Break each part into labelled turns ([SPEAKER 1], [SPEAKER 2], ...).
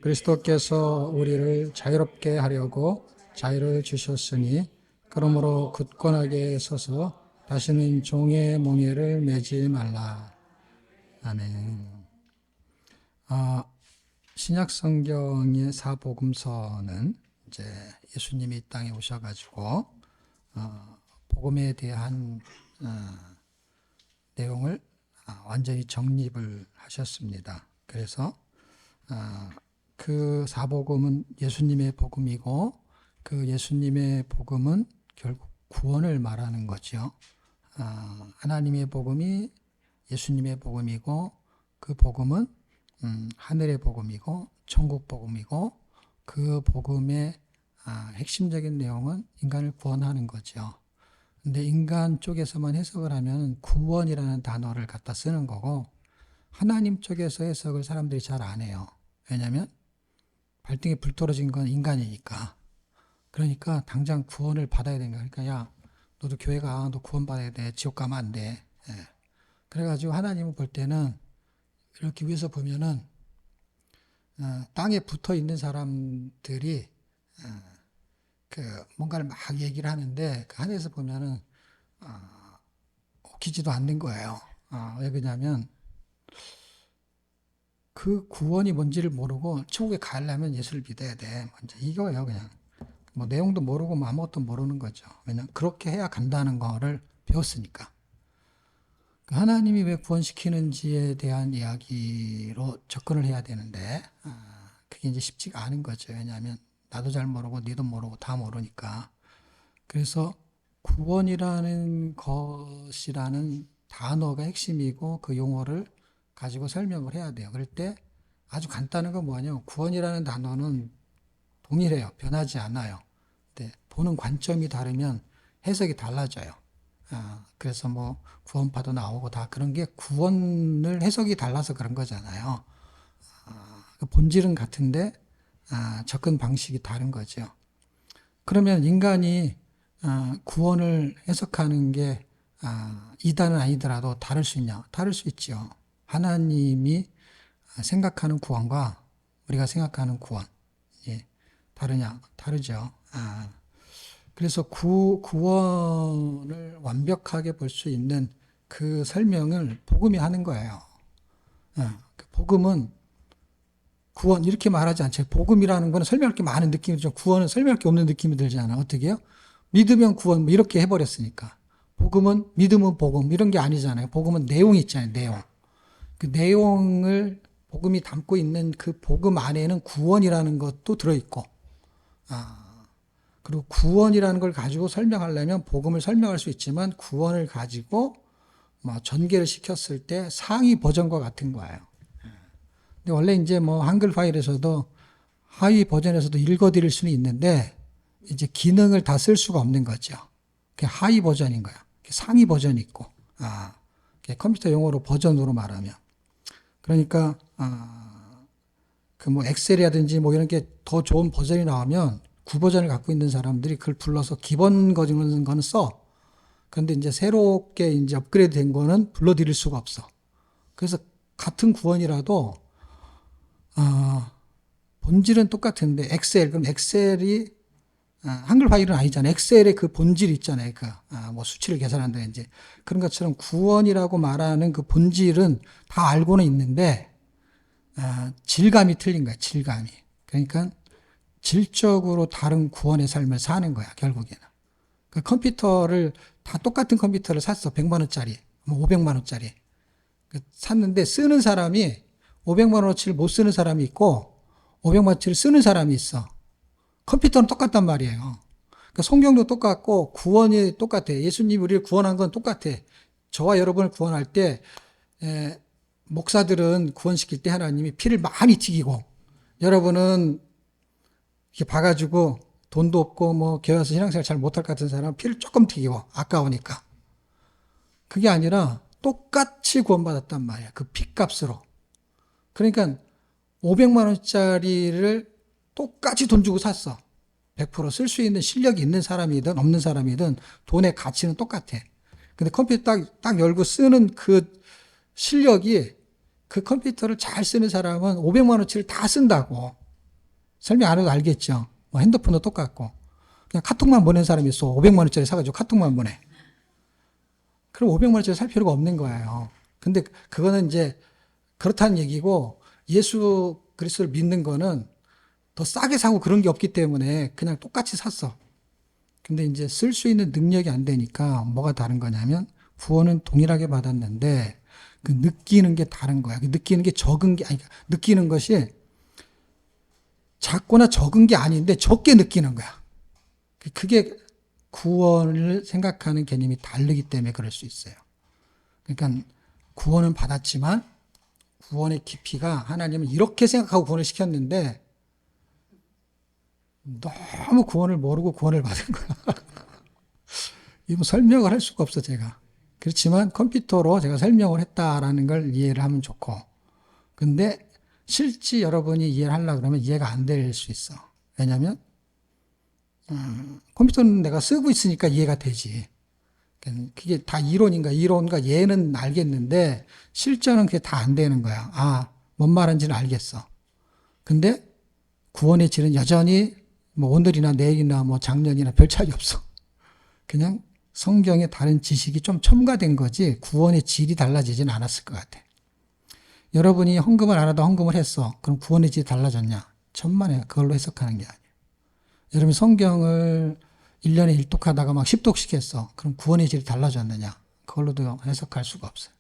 [SPEAKER 1] 그리스도께서 우리를 자유롭게 하려고 자유를 주셨으니 그러므로 굳건하게 서서 다시는 종의 몽에를 매지 말라. 아멘. 신약 성경의 사복음서는 이제 예수님이 이 땅에 오셔가지고 복음에 대한 내용을 완전히 정립을 하셨습니다. 그래서 그 사복음은 예수님의 복음이고 그 예수님의 복음은 결국 구원을 말하는 거죠. 하나님의 복음이 예수님의 복음이고 그 복음은 하늘의 복음이고 천국 복음이고 그 복음의 핵심적인 내용은 인간을 구원하는 거죠. 근데 인간 쪽에서만 해석을 하면 구원이라는 단어를 갖다 쓰는 거고 하나님 쪽에서 해석을 사람들이 잘 안 해요. 왜냐하면 발등에 불 떨어진 건 인간이니까. 그러니까 당장 구원을 받아야 되는 거야. 그러니까 야 너도 교회 가. 너 구원 받아야 돼. 지옥 가면 안 돼. 그래가지고 하나님을 볼 때는 이렇게 위에서 보면은 땅에 붙어 있는 사람들이 그 뭔가를 막 얘기를 하는데 그 하늘에서 보면은 웃기지도 않는 거예요. 왜 그러냐면 그 구원이 뭔지를 모르고 천국에 가려면 예수를 믿어야 돼. 먼저 이거예요, 그냥. 뭐 내용도 모르고 뭐 아무것도 모르는 거죠. 왜냐면 그렇게 해야 간다는 거를 배웠으니까. 하나님이 왜 구원시키는지에 대한 이야기로 접근을 해야 되는데 그게 이제 쉽지가 않은 거죠. 왜냐하면 나도 잘 모르고 니도 모르고 다 모르니까. 그래서 구원이라는 것이라는 단어가 핵심이고 그 용어를 가지고 설명을 해야 돼요. 그럴 때 아주 간단한 건 뭐냐면 구원이라는 단어는 동일해요. 변하지 않아요. 근데 보는 관점이 다르면 해석이 달라져요. 그래서 뭐 구원파도 나오고 다 그런 게 구원을 해석이 달라서 그런 거잖아요. 본질은 같은데 접근 방식이 다른 거죠. 그러면 인간이 구원을 해석하는 게 이단은 아니더라도 다를 수 있냐? 다를 수 있죠. 하나님이 생각하는 구원과 우리가 생각하는 구원 다르냐? 다르죠. 그래서 구원을 완벽하게 볼 수 있는 그 설명을 복음이 하는 거예요. 그 복음은 구원 이렇게 말하지 않죠. 복음이라는 거는 설명할 게 많은 느낌이 들죠. 구원은 설명할 게 없는 느낌이 들잖아. 어떻게 해요? 믿으면 구원 뭐 이렇게 해버렸으니까. 복음은 믿으면 복음 이런 게 아니잖아요. 복음은 내용이 있잖아요. 내용. 그 내용을 복음이 담고 있는 그 복음 안에는 구원이라는 것도 들어있고 그리고 구원이라는 걸 가지고 설명하려면 복음을 설명할 수 있지만 구원을 가지고 뭐 전개를 시켰을 때 상위 버전과 같은 거예요. 근데 원래 이제 뭐 한글 파일에서도 하위 버전에서도 읽어드릴 수는 있는데 이제 기능을 다 쓸 수가 없는 거죠. 그게 하위 버전인 거야. 상위 버전이 있고, 컴퓨터 용어로 버전으로 말하면. 그러니까, 그 뭐 엑셀이라든지 뭐 이런 게 더 좋은 버전이 나오면 구버전을 갖고 있는 사람들이 그걸 불러서 기본 거는 써. 그런데 이제 새롭게 이제 업그레이드 된 거는 불러드릴 수가 없어. 그래서 같은 구원이라도, 본질은 똑같은데, 그럼 엑셀이, 한글 파일은 아니잖아요. 엑셀의 그 본질이 있잖아요. 뭐 수치를 계산한다, 이제. 그런 것처럼 구원이라고 말하는 그 본질은 다 알고는 있는데, 질감이 틀린 거야, 질감이. 그러니까, 질적으로 다른 구원의 삶을 사는 거야, 결국에는. 그 컴퓨터를 다 똑같은 컴퓨터를 샀어. 100만원짜리, 뭐 500만원짜리. 샀는데 쓰는 사람이 500만원어치를 못 쓰는 사람이 있고 500만원어치를 쓰는 사람이 있어. 컴퓨터는 똑같단 말이에요. 그러니까 성경도 똑같고 구원이 똑같아. 예수님이 우리를 구원한 건 똑같아. 저와 여러분을 구원할 때 목사들은 구원시킬 때 하나님이 피를 많이 튀기고 여러분은 이렇게 봐가지고 돈도 없고 뭐 교회 와서 신앙생활 잘 못할 것 같은 사람은 피를 조금 튀기고 아까우니까. 그게 아니라 똑같이 구원받았단 말이야. 그 피값으로. 그러니까 500만 원짜리를 똑같이 돈 주고 샀어. 100% 쓸 수 있는 실력이 있는 사람이든 없는 사람이든 돈의 가치는 똑같아. 근데 컴퓨터 딱 열고 쓰는 그 실력이 그 컴퓨터를 잘 쓰는 사람은 500만 원치를 다 쓴다고. 설명 안 해도 알겠죠. 뭐 핸드폰도 똑같고. 그냥 카톡만 보낸 사람이 있어. 500만 원짜리 사가지고 카톡만 보내. 그럼 500만 원짜리 살 필요가 없는 거예요. 근데 그거는 이제 그렇다는 얘기고, 예수 그리스도를 믿는 거는 더 싸게 사고 그런 게 없기 때문에 그냥 똑같이 샀어. 근데 이제 쓸 수 있는 능력이 안 되니까 뭐가 다른 거냐면, 구원은 동일하게 받았는데 그 느끼는 게 다른 거야. 그 느끼는 게 적은 게 아니, 느끼는 것이 작거나 적은 게 아닌데 적게 느끼는 거야. 그게 구원을 생각하는 개념이 다르기 때문에 그럴 수 있어요. 그러니까 구원은 받았지만 구원의 깊이가, 하나님은 이렇게 생각하고 구원을 시켰는데 너무 구원을 모르고 구원을 받은 거야. 이거 설명을 할 수가 없어, 제가. 그렇지만 컴퓨터로 제가 설명을 했다라는 걸 이해를 하면 좋고, 근데 실제 여러분이 이해를 하려고 그러면 이해가 안 될 수 있어. 왜냐면 컴퓨터는 내가 쓰고 있으니까 이해가 되지. 그게 다 이론인가, 이론과 예는 알겠는데 실전은 그게 다 안 되는 거야. 아, 뭔 말인지는 알겠어. 근데 구원의 질은 여전히 뭐 오늘이나 내일이나 뭐 작년이나 별 차이 없어. 그냥 성경에 다른 지식이 좀 첨가된 거지 구원의 질이 달라지진 않았을 것 같아. 여러분이 헌금을 안 하다 헌금을 했어. 그럼 구원의 질이 달라졌냐? 천만에 그걸로 해석하는 게 아니야. 여러분 성경을 1년에 1독하다가 막 10독씩 했어. 그럼 구원의 질이 달라졌느냐? 그걸로도 해석할 수가 없어요.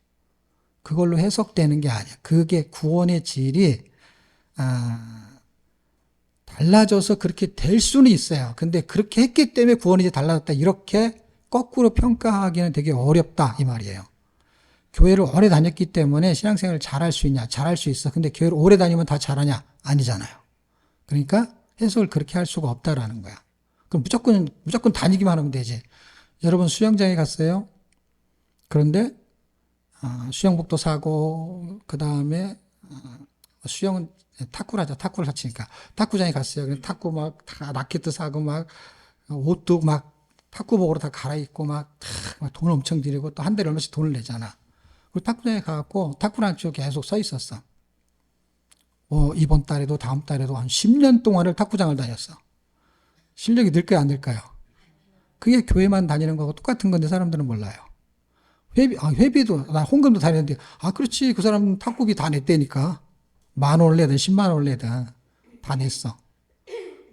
[SPEAKER 1] 그걸로 해석되는 게 아니야. 그게 구원의 질이 달라져서 그렇게 될 수는 있어요. 근데 그렇게 했기 때문에 구원이 달라졌다. 이렇게 거꾸로 평가하기는 되게 어렵다. 이 말이에요. 교회를 오래 다녔기 때문에 신앙생활을 잘할 수 있냐? 잘할 수 있어. 근데 교회를 오래 다니면 다 잘하냐? 아니잖아요. 그러니까 해석을 그렇게 할 수가 없다라는 거야. 그럼 무조건 다니기만 하면 되지. 여러분 수영장에 갔어요? 그런데 수영복도 사고, 그 다음에 수영은 탁구를 하자. 탁구를 다치니까. 탁구장에 갔어요. 그럼 탁구 막 다 라켓도 사고 막 옷도 막 탁구복으로 다 갈아입고 막 돈을 엄청 들이고 또 한 달에 얼마씩 돈을 내잖아. 그리고 탁구장에 가갖고 탁구라는 쪽에 계속 서 있었어. 이번 달에도 다음 달에도 한 10년 동안을 탁구장을 다녔어. 실력이 늘까요, 안 늘까요? 그게 교회만 다니는 거하고 똑같은 건데 사람들은 몰라요. 회비도, 나 헌금도 다녔는데, 그렇지. 그 사람 탁구비 다 냈다니까. 10,000원을 내든 100,000원을 내든 다 냈어.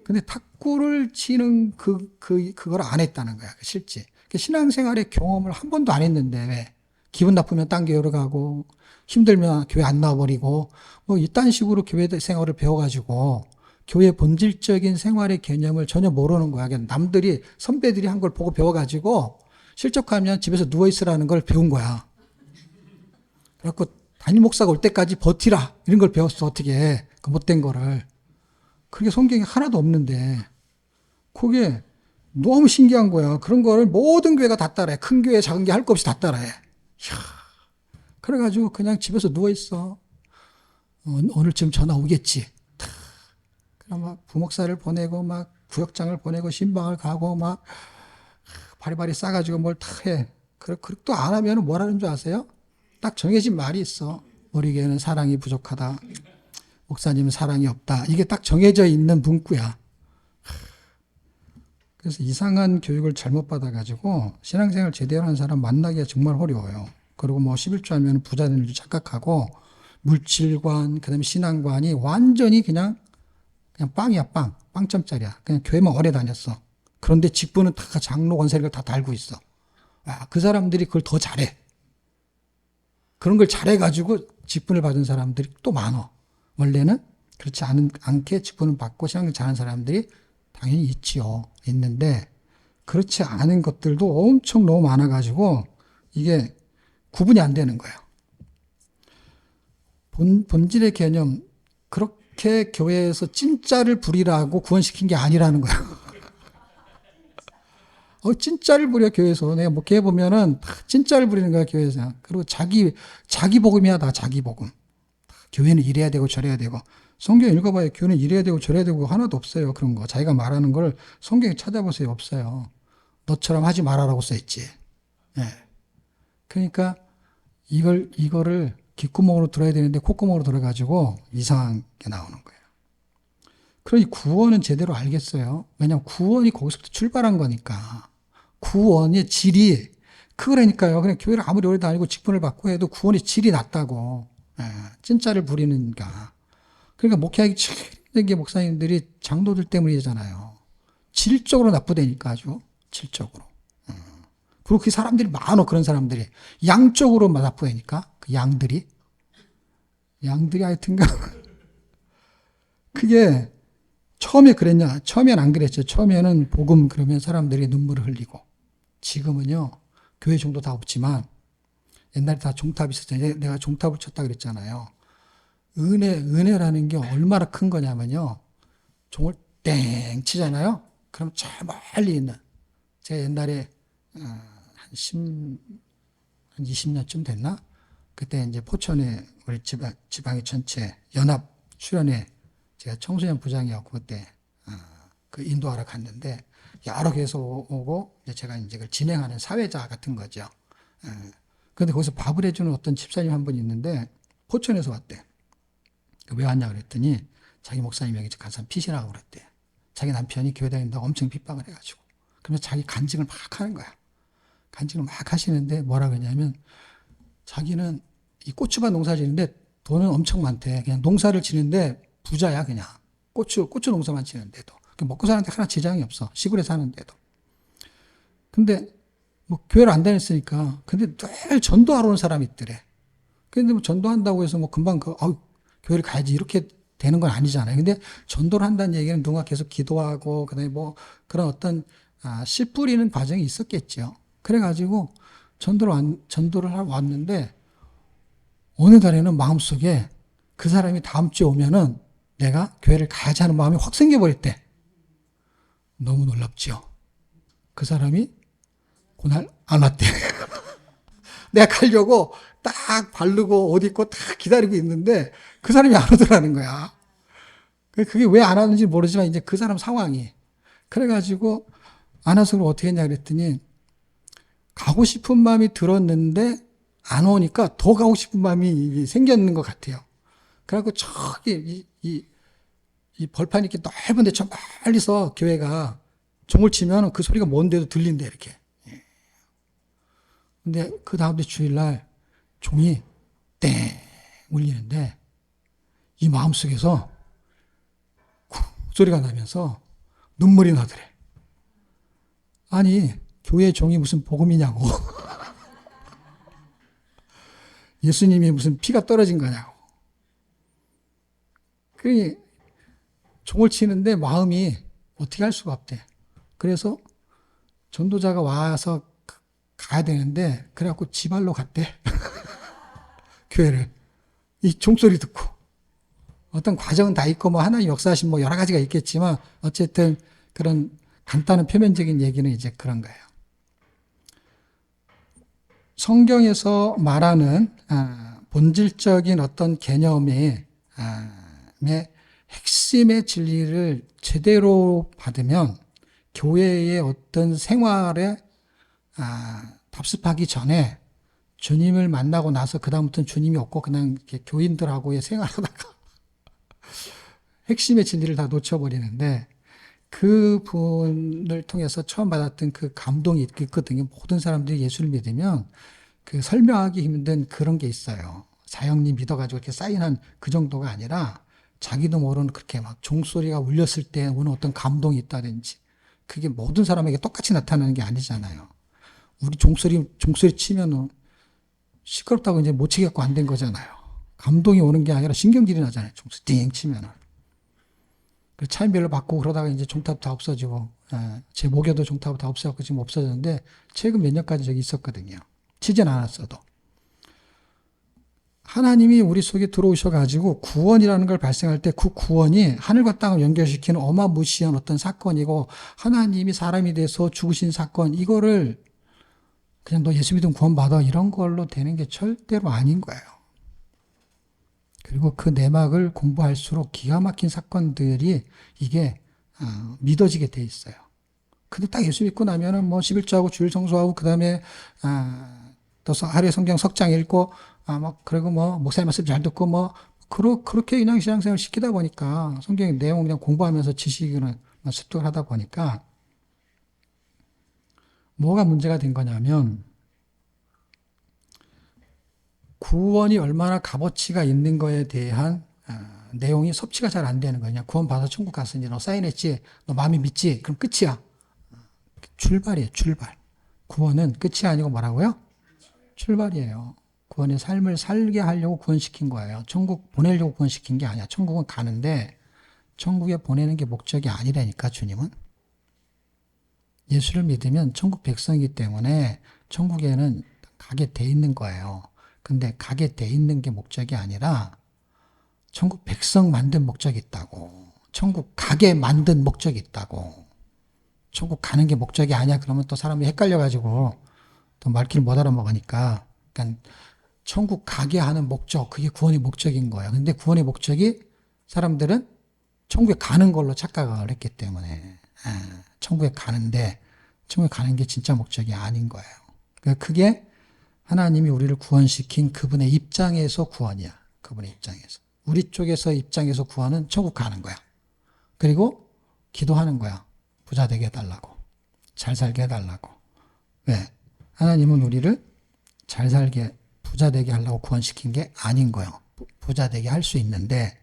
[SPEAKER 1] 근데 탁구를 치는 그걸 안 했다는 거야, 실제. 신앙생활의 경험을 한 번도 안 했는데, 왜? 기분 나쁘면 딴 교회로 가고, 힘들면 교회 안 나와버리고, 뭐, 이딴 식으로 교회 생활을 배워가지고, 교회 본질적인 생활의 개념을 전혀 모르는 거야. 남들이, 선배들이 한 걸 보고 배워가지고, 실적하면 집에서 누워있으라는 걸 배운 거야. 그래갖고, 담임 목사가 올 때까지 버티라. 이런 걸 배웠어, 어떻게. 그 못된 거를. 그게 성경에 하나도 없는데, 그게 너무 신기한 거야. 그런 거를 모든 교회가 다 따라해. 큰 교회, 작은 교회 할 거 없이 다 따라해. 이야. 그래가지고 그냥 집에서 누워있어. 오늘쯤 전화 오겠지. 그럼 막 부목사를 보내고, 막 구역장을 보내고, 신방을 가고, 막 바리바리 싸가지고 뭘 다 해. 또 안 하면 뭐라는 줄 아세요? 딱 정해진 말이 있어. 우리 교회는 사랑이 부족하다. 목사님은 사랑이 없다. 이게 딱 정해져 있는 문구야. 그래서 이상한 교육을 잘못 받아가지고 신앙생활 제대로 하는 사람 만나기가 정말 어려워요. 그리고 뭐 11조 하면 부자 되는 줄 착각하고 물질관, 그 다음에 신앙관이 완전히 그냥 빵이야, 빵. 빵점짜리야. 그냥 교회만 오래 다녔어. 그런데 직분은 다 장로 권세를 다 달고 있어. 그 사람들이 그걸 더 잘해. 그런 걸 잘해가지고 직분을 받은 사람들이 또 많아. 원래는 그렇지 않게 직분을 받고 신앙을 잘하는 사람들이 당연히 있지요. 있는데 그렇지 않은 것들도 엄청 너무 많아가지고 이게 구분이 안 되는 거예요. 본질의 개념, 그렇게 교회에서 찐짜를 부리라고 구원시킨 게 아니라는 거야. 찐짜를 부려, 교회에서. 내가 뭐, 교회 보면은, 찐짜를 부리는 거야, 교회에서. 그리고 자기 복음이야, 다 자기 복음. 교회는 이래야 되고 저래야 되고. 성경 읽어봐요. 교회는 이래야 되고 저래야 되고 하나도 없어요. 그런 거. 자기가 말하는 걸 성경에 찾아보세요. 없어요. 너처럼 하지 말아라고 써있지. 예. 그러니까, 이거를 귓구멍으로 들어야 되는데 콧구멍으로 들어가지고 이상하게 나오는 거예요. 그러니 구원은 제대로 알겠어요. 왜냐하면 구원이 거기서부터 출발한 거니까. 구원의 질이, 그러니까요. 그냥 교회를 아무리 오래 다니고 직분을 받고 해도 구원의 질이 낮다고. 예, 찐짜를 부리는가. 그러니까 목회하기 힘든 게 목사님들이 장로들 때문이잖아요. 질적으로 나쁘다니까 아주. 질적으로. 그리고 그 사람들이 많어, 그런 사람들이. 양적으로 나쁘다니까. 그 양들이 하여튼가. 그게 처음에 그랬냐? 처음엔 안 그랬죠. 처음에는 복음 그러면 사람들이 눈물을 흘리고. 지금은요, 교회 정도 다 없지만, 옛날에 다 종탑이 있었잖아요. 내가 종탑을 쳤다 그랬잖아요. 은혜라는 게 얼마나 큰 거냐면요. 종을 땡 치잖아요. 그럼 저 멀리 있는, 제가 옛날에, 한 20년쯤 됐나? 그때 이제 포천에 우리 지방의 전체 연합 수련회 제가 청소년 부장이었고 그때 그 인도하러 갔는데 여러 교회에서 오고 이제 제가 이제 그걸 진행하는 사회자 같은 거죠. 그런데 거기서 밥을 해주는 어떤 집사님 한 분이 있는데 포천에서 왔대. 왜 왔냐 그랬더니 자기 목사님 여기 가서 피신하고 그랬대. 자기 남편이 교회 다닌다고 엄청 핍박을 해가지고. 그러면서 자기 간증을 막 하는 거야. 간증을 막 하시는데 뭐라 그러냐면 자기는 이 고추밭 농사 지는데 돈은 엄청 많대. 그냥 농사를 지는데 부자야 그냥. 고추 농사만 지는데도. 먹고 사는데 하나 지장이 없어. 시골에 사는데도. 근데 뭐 교회를 안 다녔으니까. 근데 늘 전도하러 온 사람이 있더래. 근데 뭐 전도한다고 해서 뭐 금방 교회를 가야지 이렇게 되는 건 아니잖아요. 근데 전도를 한다는 얘기는 누군가 계속 기도하고 그다음에 뭐 그런 어떤 씨 뿌리는 과정이 있었겠죠. 그래가지고 전도를 하러 왔는데 어느 날에는 마음속에 그 사람이 다음 주에 오면은 내가 교회를 가야지 하는 마음이 확 생겨버렸대. 너무 놀랍죠. 그 사람이 그날 안 왔대. 내가 가려고 딱 바르고 옷 입고 딱 기다리고 있는데 그 사람이 안 오더라는 거야. 그게 왜 안 왔는지 모르지만 이제 그 사람 상황이. 그래가지고 안 와서 어떻게 했냐 그랬더니 가고 싶은 마음이 들었는데 안 오니까 더 가고 싶은 마음이 생겼는 것 같아요. 그래갖고 저기 이 벌판이 이렇게 넓은데 저 멀리서 교회가 종을 치면 그 소리가 먼데도 들린대 이렇게. 근데 그 다음 주 주일날 종이 땡 울리는데 이 마음속에서 소리가 나면서 눈물이 나더래. 아니 교회 종이 무슨 복음이냐고. 예수님이 무슨 피가 떨어진 거냐고. 그 종을 치는데 마음이 어떻게 할 수가 없대. 그래서 전도자가 와서 가야 되는데 그래갖고 지발로 갔대. 교회를. 이 종소리 듣고. 어떤 과정은 다 있고 뭐 하나님 역사하신 뭐 여러 가지가 있겠지만 어쨌든 그런 간단한 표면적인 얘기는 이제 그런 거예요. 성경에서 말하는 본질적인 어떤 개념의 핵심의 진리를 제대로 받으면 교회의 어떤 생활에 답습하기 전에 주님을 만나고 나서 그다음부터는 주님이 없고 그냥 이렇게 교인들하고의 생활하다가 핵심의 진리를 다 놓쳐버리는데 그 분을 통해서 처음 받았던 그 감동이 있거든요. 모든 사람들이 예수를 믿으면 그 설명하기 힘든 그런 게 있어요. 사형리 믿어가지고 이렇게 사인한 그 정도가 아니라 자기도 모르는 그렇게 막 종소리가 울렸을 때 오는 어떤 감동이 있다든지 그게 모든 사람에게 똑같이 나타나는 게 아니잖아요. 우리 종소리 치면은 시끄럽다고 이제 못 치겠고 안 된 거잖아요. 감동이 오는 게 아니라 신경질이 나잖아요. 종소리 띵 치면은. 차인별로 바꾸고 그러다가 이제 종탑 다 없어지고, 제 목요도 종탑 다 없어졌고 지금 없어졌는데 최근 몇 년까지 저기 있었거든요. 치진 않았어도. 하나님이 우리 속에 들어오셔가지고 구원이라는 걸 발생할 때 그 구원이 하늘과 땅을 연결시키는 어마무시한 어떤 사건이고 하나님이 사람이 돼서 죽으신 사건 이거를 그냥 너 예수 믿으면 구원받아 이런 걸로 되는 게 절대로 아닌 거예요. 그리고 그 내막을 공부할수록 기가 막힌 사건들이 이게 믿어지게 돼 있어요. 근데 딱 예수 믿고 나면은 뭐 11조하고 주일 성수하고 그 다음에 또 하루에 성경 석장 읽고 뭐 그리고 뭐 목사님 말씀 잘 듣고 뭐 그렇게 그냥 신앙생활 시키다 보니까 성경의 내용 그냥 공부하면서 지식을 습득을 하다 보니까 뭐가 문제가 된 거냐면 구원이 얼마나 값어치가 있는 거에 대한 내용이 섭취가 잘 안 되는 거냐. 구원 받아 천국 갔으니 너 사인했지? 너 마음이 믿지? 그럼 끝이야. 출발이에요, 출발. 구원은 끝이 아니고 뭐라고요? 출발이에요. 구원의 삶을 살게 하려고 구원시킨 거예요. 천국 보내려고 구원시킨 게 아니야. 천국은 가는데 천국에 보내는 게 목적이 아니라니까, 주님은. 예수를 믿으면 천국 백성이기 때문에 천국에는 가게 돼 있는 거예요. 근데 가게 돼 있는 게 목적이 아니라 천국 백성 만든 목적이 있다고. 천국 가게 만든 목적이 있다고. 천국 가는 게 목적이 아니야. 그러면 또 사람이 헷갈려가지고 또 말귀를 못 알아먹으니까. 그러니까 천국 가게 하는 목적, 그게 구원의 목적인 거예요. 근데 구원의 목적이 사람들은 천국에 가는 걸로 착각을 했기 때문에 천국에 가는데 천국에 가는 게 진짜 목적이 아닌 거예요. 그러니까 그게 하나님이 우리를 구원시킨 그분의 입장에서 구원이야. 그분의 입장에서. 우리 쪽에서 입장에서 구원은 천국 가는 거야. 그리고 기도하는 거야. 부자 되게 해달라고. 잘 살게 해달라고. 왜? 하나님은 우리를 잘 살게, 부자 되게 하려고 구원시킨 게 아닌 거예요. 부자 되게 할 수 있는데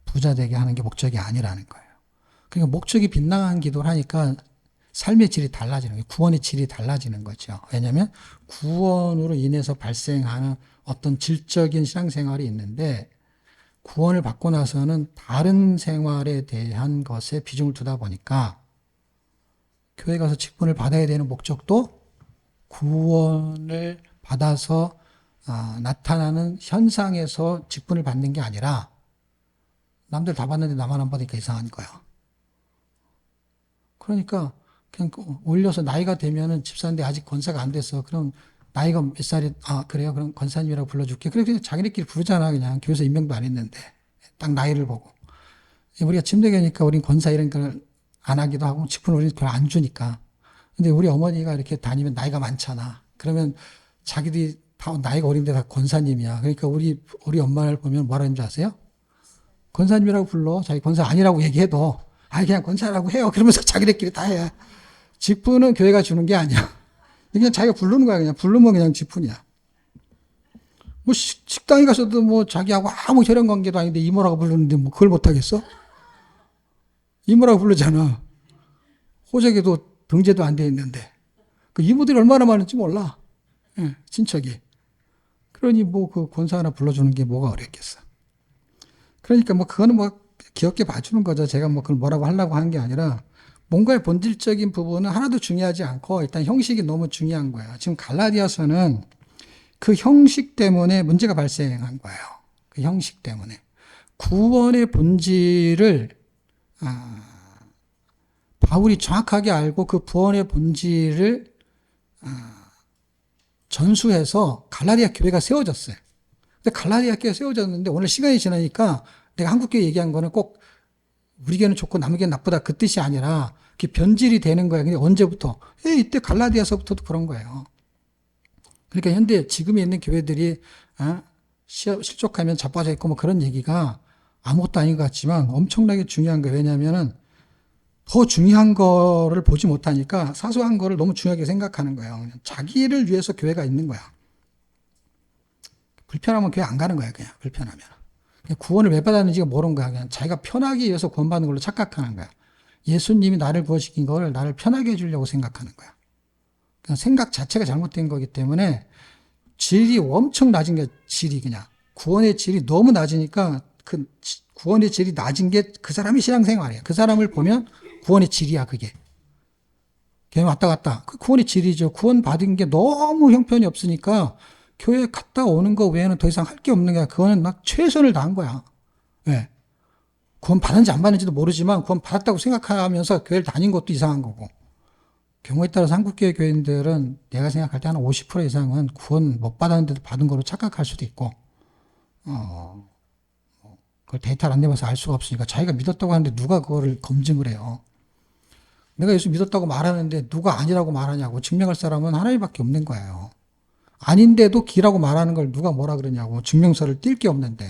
[SPEAKER 1] 부자 되게 하는 게 목적이 아니라는 거예요. 그러니까 목적이 빗나간 기도를 하니까 삶의 질이 달라지는 거예요. 구원의 질이 달라지는 거죠. 왜냐하면 구원으로 인해서 발생하는 어떤 질적인 신앙생활이 있는데 구원을 받고 나서는 다른 생활에 대한 것에 비중을 두다 보니까 교회 가서 직분을 받아야 되는 목적도 구원을 받아서 나타나는 현상에서 직분을 받는 게 아니라 남들 다 받는데 나만 안 받으니까 이상한 거야. 그러니까 그냥 올려서 나이가 되면은 집사인데 아직 권사가 안 됐어. 그럼 나이가 몇 살이, 그래요? 그럼 권사님이라고 불러줄게. 그래, 그냥 자기네끼리 부르잖아. 그냥 교회에서 임명도 안 했는데. 딱 나이를 보고. 우리가 침대교니까 우린 권사 이런 걸 안 하기도 하고, 직분을 우리는 그걸 안 주니까. 근데 우리 어머니가 이렇게 다니면 나이가 많잖아. 그러면 자기들이 다 나이가 어린데 다 권사님이야. 그러니까 우리 엄마를 보면 뭐라 하는 줄 아세요? 권사님이라고 불러. 자기 권사 아니라고 얘기해도, 그냥 권사라고 해요. 그러면서 자기들끼리 다 해. 직분은 교회가 주는 게 아니야. 그냥 자기가 부르는 거야. 그냥 부르면 그냥 직분이야. 뭐 식당에 가서도 뭐 자기하고 아무 혈연 관계도 아닌데 이모라고 부르는데 뭐 그걸 못하겠어? 이모라고 부르잖아. 호적에도 등재도 안 돼 있는데. 그 이모들이 얼마나 많은지 몰라. 친척이. 그러니 뭐 그 권사 하나 불러주는 게 뭐가 어렵겠어. 그러니까 뭐 그거는 뭐 귀엽게 봐주는 거죠. 제가 뭐 그걸 뭐라고 하려고 하는 게 아니라 뭔가의 본질적인 부분은 하나도 중요하지 않고 일단 형식이 너무 중요한 거예요. 지금 갈라디아서는 그 형식 때문에 문제가 발생한 거예요. 그 형식 때문에. 구원의 본질을 바울이 정확하게 알고 그 구원의 본질을 전수해서 갈라디아 교회가 세워졌어요. 근데 갈라디아 교회가 세워졌는데 오늘 시간이 지나니까 내가 한국교회 얘기한 거는 꼭 우리 교회는 좋고 남의 교회는 나쁘다 그 뜻이 아니라 그게 변질이 되는 거예요. 근데 언제부터? 이때 갈라디아서부터도 그런 거예요. 그러니까 현대 지금에 있는 교회들이 실족하면 자빠져 있고 뭐 그런 얘기가 아무것도 아닌 것 같지만 엄청나게 중요한 거예요. 왜냐하면은 더 중요한 거를 보지 못하니까 사소한 거를 너무 중요하게 생각하는 거예요. 그냥 자기를 위해서 교회가 있는 거야. 불편하면 교회 안 가는 거야. 그냥 불편하면. 그냥 구원을 왜 받았는지가 모르는 거야. 그냥 자기가 편하기 위해서 구원받는 걸로 착각하는 거야. 예수님이 나를 구원시킨 걸 나를 편하게 해주려고 생각하는 거야. 그냥 생각 자체가 잘못된 거기 때문에 질이 엄청 낮은 게 질이 그냥 구원의 질이 너무 낮으니까 그 구원의 질이 낮은 게 그 사람이 신앙생활이야. 그 사람을 보면 구원의 질이야 그게. 교회 왔다 갔다. 그 구원의 질이죠. 구원 받은 게 너무 형편이 없으니까 교회 갔다 오는 거 외에는 더 이상 할 게 없는 거야. 그거는 막 최선을 다한 거야. 왜? 구원 받은지 안 받은지도 모르지만 구원 받았다고 생각하면서 교회를 다닌 것도 이상한 거고. 경우에 따라서 한국교회 교인들은 내가 생각할 때 한 50% 이상은 구원 못 받았는데도 받은 거로 착각할 수도 있고, 그걸 데이터를 안 내봐서 알 수가 없으니까 자기가 믿었다고 하는데 누가 그거를 검증을 해요. 내가 예수 믿었다고 말하는데 누가 아니라고 말하냐고 증명할 사람은 하나님밖에 없는 거예요. 아닌데도 기라고 말하는 걸 누가 뭐라 그러냐고 증명서를 띌 게 없는데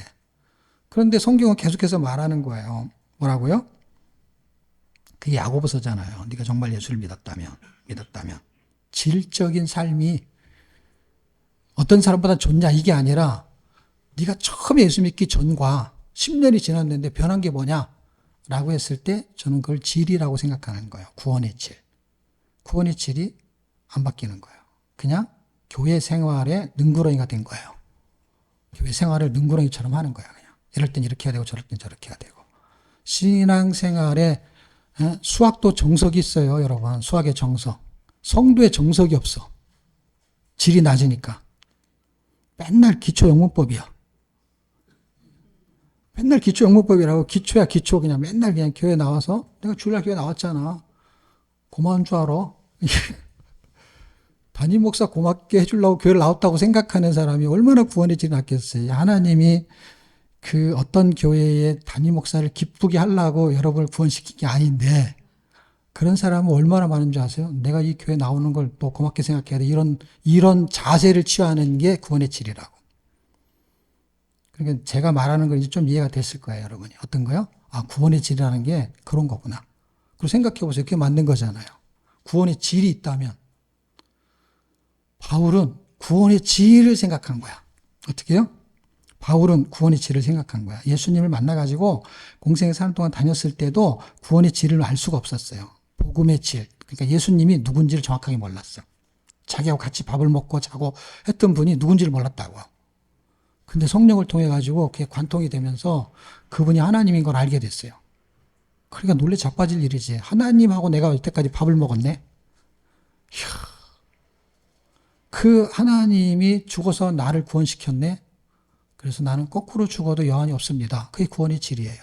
[SPEAKER 1] 그런데 성경은 계속해서 말하는 거예요. 뭐라고요? 그게 야고보서잖아요. 네가 정말 예수를 믿었다면 질적인 삶이 어떤 사람보다 좋냐 이게 아니라 네가 처음에 예수 믿기 전과 10년이 지났는데 변한 게 뭐냐? 라고 했을 때 저는 그걸 질이라고 생각하는 거예요. 구원의 질. 구원의 질이 안 바뀌는 거예요. 그냥 교회 생활에 능구렁이가 된 거예요. 교회 생활을 능구렁이처럼 하는 거예요. 그냥. 이럴 땐 이렇게 해야 되고 저럴 땐 저렇게 해야 되고. 신앙생활에 수학도 정석이 있어요. 여러분. 수학의 정석. 성도의 정석이 없어. 질이 낮으니까. 맨날 기초영문법이야. 맨날 기초영문법이라고. 기초야 기초. 그냥 맨날 그냥 교회 나와서 내가 주일날 교회 나왔잖아. 고마운 줄 알아. 담임 목사 고맙게 해주려고 교회를 나왔다고 생각하는 사람이 얼마나 구원의 질이 낮겠어요. 하나님이 그 어떤 교회의 담임 목사를 기쁘게 하려고 여러분을 구원시킨 게 아닌데 그런 사람은 얼마나 많은 줄 아세요? 내가 이 교회 나오는 걸 또 고맙게 생각해야 돼. 이런 자세를 취하는 게 구원의 질이라고. 그러니까 제가 말하는 건 이제 좀 이해가 됐을 거예요, 여러분이. 어떤 거요? 아, 구원의 질이라는 게 그런 거구나. 그리고 생각해 보세요. 그게 맞는 거잖아요. 구원의 질이 있다면 바울은 구원의 질을 생각한 거야. 어떻게 해요? 바울은 구원의 질을 생각한 거야. 예수님을 만나가지고 공생에 사는 동안 다녔을 때도 구원의 질을 알 수가 없었어요. 복음의 질. 그러니까 예수님이 누군지를 정확하게 몰랐어. 자기하고 같이 밥을 먹고 자고 했던 분이 누군지를 몰랐다고. 근데 성령을 통해 가지고 그게 관통이 되면서 그분이 하나님인 걸 알게 됐어요. 그러니까 놀래 자빠질 일이지. 하나님하고 내가 여태까지 밥을 먹었네. 이야. 그 하나님이 죽어서 나를 구원시켰네. 그래서 나는 거꾸로 죽어도 여한이 없습니다. 그게 구원의 질이에요.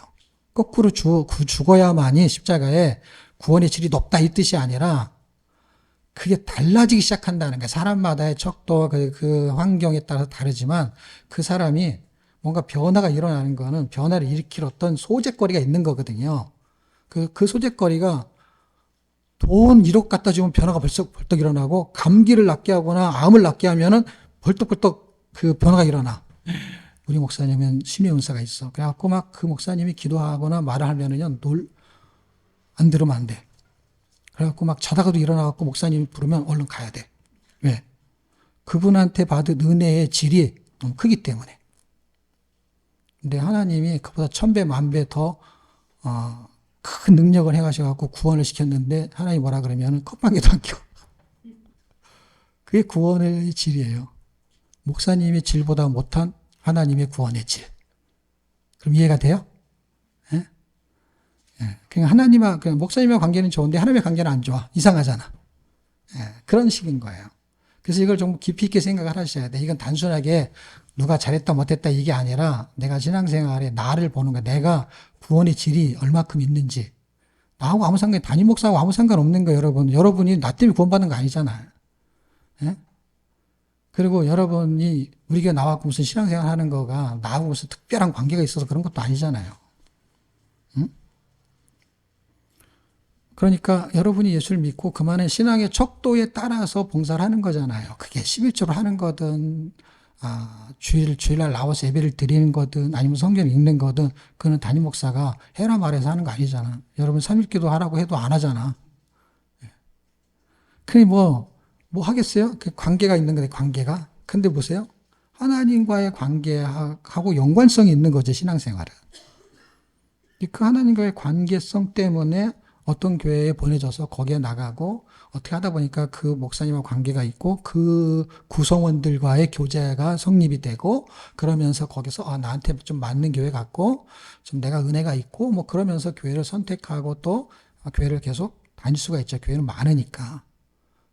[SPEAKER 1] 거꾸로 죽어야만이 십자가에 구원의 질이 높다 이 뜻이 아니라 그게 달라지기 시작한다는 거예요. 사람마다의 척도 그 환경에 따라서 다르지만 그 사람이 뭔가 변화가 일어나는 거는 변화를 일으킬 어떤 소재거리가 있는 거거든요. 그 소재거리가 돈 1억 갖다 주면 변화가 벌떡 일어나고 감기를 낫게 하거나 암을 낫게 하면은 벌떡 그 변화가 일어나. 우리 목사님은 심의 은사가 있어. 그래갖고 막 그 목사님이 기도하거나 말을 하면은요, 안 들으면 안 돼. 그래갖고 막 자다가도 일어나갖고 목사님이 부르면 얼른 가야 돼. 왜? 그분한테 받은 은혜의 질이 너무 크기 때문에. 근데 하나님이 그보다 1000배, 1000배 더, 큰 능력을 해가셔갖고 구원을 시켰는데 하나님이 뭐라 그러면 컵방에도 안 껴. 그게 구원의 질이에요. 목사님의 질보다 못한 하나님의 구원의 질. 그럼 이해가 돼요? 예? 예. 그냥 목사님과 관계는 좋은데 하나님의 관계는 안 좋아. 이상하잖아. 예. 그런 식인 거예요. 그래서 이걸 좀 깊이 있게 생각을 하셔야 돼. 이건 단순하게 누가 잘했다 못했다 이게 아니라 내가 신앙생활에 나를 보는 거야. 내가 구원의 질이 얼마큼 있는지. 나하고 아무 상관, 담임 목사하고 아무 상관없는 거예요, 여러분. 여러분이 나 때문에 구원받는 거 아니잖아요. 예? 그리고 여러분이 우리 교회 나와서 무슨 신앙생활 하는 거가 나하고 무슨 특별한 관계가 있어서 그런 것도 아니잖아요. 응? 그러니까 여러분이 예수를 믿고 그만의 신앙의 척도에 따라서 봉사를 하는 거잖아요. 그게 11조를 하는 거든, 주일날 나와서 예배를 드리는 거든, 아니면 성경 읽는 거든, 그거는 담임 목사가 해라 말해서 하는 거 아니잖아. 여러분 3일기도 하라고 해도 안 하잖아. 그게 뭐 하겠어요? 그 관계가 있는 거네, 관계가. 근데 보세요. 하나님과의 관계하고 연관성이 있는 거죠, 신앙생활은. 그 하나님과의 관계성 때문에 어떤 교회에 보내져서 거기에 나가고 어떻게 하다 보니까 그 목사님과 관계가 있고 그 구성원들과의 교제가 성립이 되고 그러면서 거기서 나한테 좀 맞는 교회 같고 좀 내가 은혜가 있고 뭐 그러면서 교회를 선택하고 또 교회를 계속 다닐 수가 있죠. 교회는 많으니까.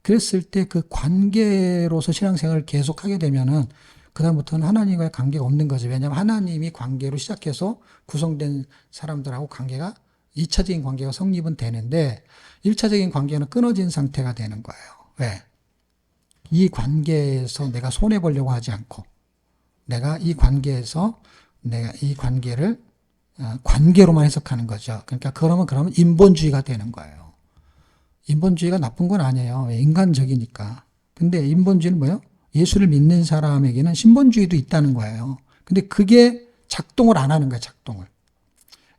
[SPEAKER 1] 그랬을 때 그 관계로서 신앙생활을 계속하게 되면은 그다음부터는 하나님과의 관계가 없는 거죠. 왜냐하면 하나님이 관계로 시작해서 구성된 사람들하고 관계가 2차적인 관계가 성립은 되는데 1차적인 관계는 끊어진 상태가 되는 거예요. 왜? 이 관계에서 내가 손해보려고 하지 않고 내가 이 관계를 관계로만 해석하는 거죠. 그러니까 그러면 인본주의가 되는 거예요. 인본주의가 나쁜 건 아니에요. 인간적이니까. 근데 인본주의는 뭐예요? 예수를 믿는 사람에게는 신본주의도 있다는 거예요. 근데 그게 작동을 안 하는 거야, 작동을.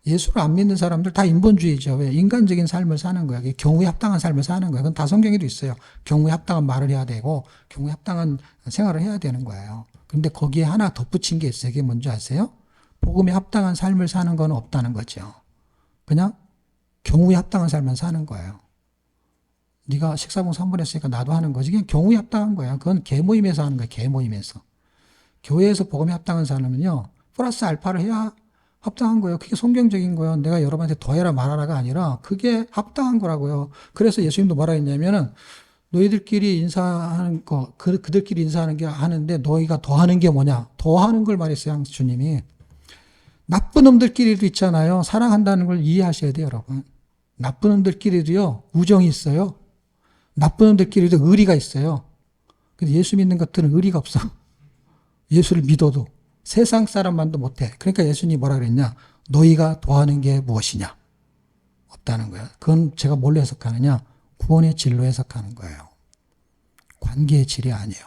[SPEAKER 1] 예수를 안 믿는 사람들 다 인본주의죠. 왜? 인간적인 삶을 사는 거야. 경우에 합당한 삶을 사는 거야. 그건 다 성경에도 있어요. 경우에 합당한 말을 해야 되고, 경우에 합당한 생활을 해야 되는 거예요. 근데 거기에 하나 덧붙인 게 있어요. 그게 뭔지 아세요? 복음에 합당한 삶을 사는 건 없다는 거죠. 그냥 경우에 합당한 삶만 사는 거예요. 네가 식사봉 3번 했으니까 나도 하는 거지. 그냥 경우에 합당한 거야. 그건 개모임에서 하는 거야. 개모임에서. 교회에서 복음에 합당한 사람은요, 플러스 알파를 해야 합당한 거예요. 그게 성경적인 거예요. 내가 여러분한테 더해라 말하라가 아니라 그게 합당한 거라고요. 그래서 예수님도 뭐라 했냐면은 너희들끼리 인사하는 거, 그들끼리 인사하는 게 하는데 너희가 더하는 게 뭐냐? 더하는 걸 말했어요. 주님이. 나쁜 놈들끼리도 있잖아요. 사랑한다는 걸 이해하셔야 돼요, 여러분. 나쁜 놈들끼리도요, 우정이 있어요. 나쁜 놈들끼리도 의리가 있어요. 근데 예수 믿는 것들은 의리가 없어. 예수를 믿어도. 세상 사람만도 못해. 그러니까 예수님이 뭐라 그랬냐? 너희가 더하는 게 무엇이냐? 없다는 거야. 그건 제가 뭘로 해석하느냐? 구원의 질로 해석하는 거예요. 관계의 질이 아니에요.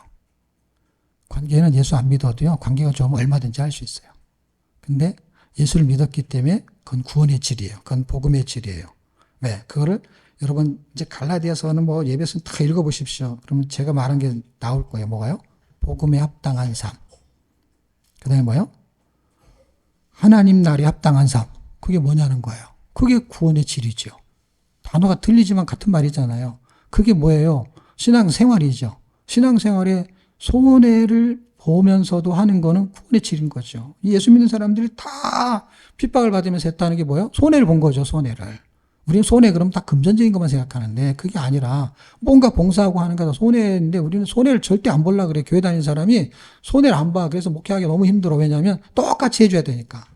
[SPEAKER 1] 관계는 예수 안 믿어도요, 관계가 좋으면 얼마든지 할 수 있어요. 근데 예수를 믿었기 때문에 그건 구원의 질이에요. 그건 복음의 질이에요. 왜? 그거를 여러분 이제 갈라디아서는 뭐 예배서는 다 읽어보십시오. 그러면 제가 말한 게 나올 거예요. 뭐가요? 복음에 합당한 삶. 그 다음에 뭐요? 하나님 나라에 합당한 삶. 그게 뭐냐는 거예요. 그게 구원의 질이죠. 단어가 틀리지만 같은 말이잖아요. 그게 뭐예요? 신앙생활이죠. 신앙생활에 손해를 보면서도 하는 거는 구원의 질인 거죠. 예수 믿는 사람들이 다 핍박을 받으면서 했다는 게 뭐예요? 손해를 본 거죠, 손해를. 우리는 손해 그러면 다 금전적인 것만 생각하는데 그게 아니라 뭔가 봉사하고 하는 거다 손해인데 우리는 손해를 절대 안 보려고 그래. 교회 다니는 사람이 손해를 안 봐. 그래서 목회하기 너무 힘들어. 왜냐하면 똑같이 해줘야 되니까.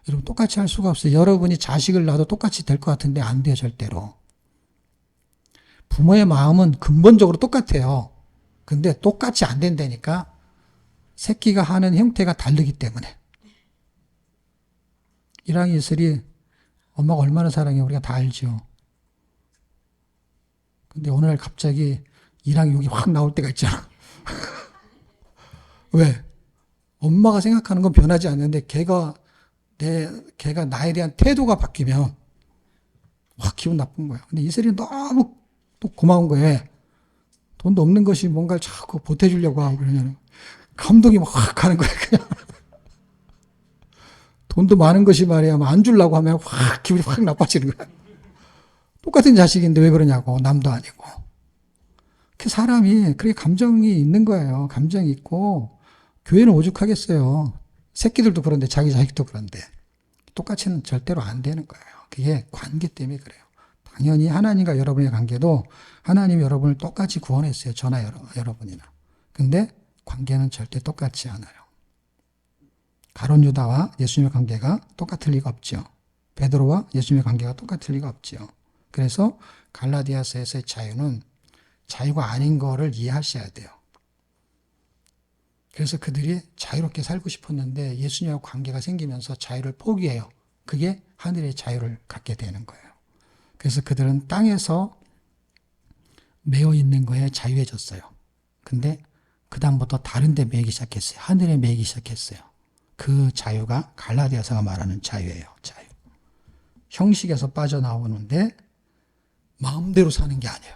[SPEAKER 1] 여러분 똑같이 할 수가 없어요. 여러분이 자식을 낳아도 똑같이 될 것 같은데 안 돼요, 절대로. 부모의 마음은 근본적으로 똑같아요. 근데 똑같이 안 된다니까 새끼가 하는 형태가 다르기 때문에. 이랑이 이슬이 엄마가 얼마나 사랑해 우리가 다 알죠. 근데 어느 날 갑자기 이랑이 욕이 확 나올 때가 있잖아. 왜? 엄마가 생각하는 건 변하지 않는데 걔가 나에 대한 태도가 바뀌면 확 기분 나쁜 거야. 근데 이슬이 너무 또 고마운 거예요. 돈도 없는 것이 뭔가를 자꾸 보태주려고 하고 그러냐면 감동이 막 확 가는 거야, 그냥. 돈도 많은 것이 말이야. 안 주려고 하면 확 기분이 확 나빠지는 거야. 똑같은 자식인데 왜 그러냐고. 남도 아니고. 그 사람이 그렇게 감정이 있는 거예요. 감정이 있고 교회는 오죽하겠어요. 새끼들도 그런데 자기 자식도 그런데 똑같이는 절대로 안 되는 거예요. 그게 관계 때문에 그래요. 당연히 하나님과 여러분의 관계도 하나님이 여러분을 똑같이 구원했어요. 저나 여러분이나. 근데 관계는 절대 똑같지 않아요. 가룟 유다와 예수님의 관계가 똑같을 리가 없죠. 베드로와 예수님의 관계가 똑같을 리가 없죠. 그래서 갈라디아서에서의 자유는 자유가 아닌 거를 이해하셔야 돼요. 그래서 그들이 자유롭게 살고 싶었는데 예수님과 관계가 생기면서 자유를 포기해요. 그게 하늘의 자유를 갖게 되는 거예요. 그래서 그들은 땅에서 매여 있는 거에 자유해졌어요. 근데 그 다음부터 다른 데 매이기 시작했어요. 하늘에 매이기 시작했어요. 그 자유가 갈라디아서가 말하는 자유예요. 자유. 형식에서 빠져나오는데 마음대로 사는 게 아니에요.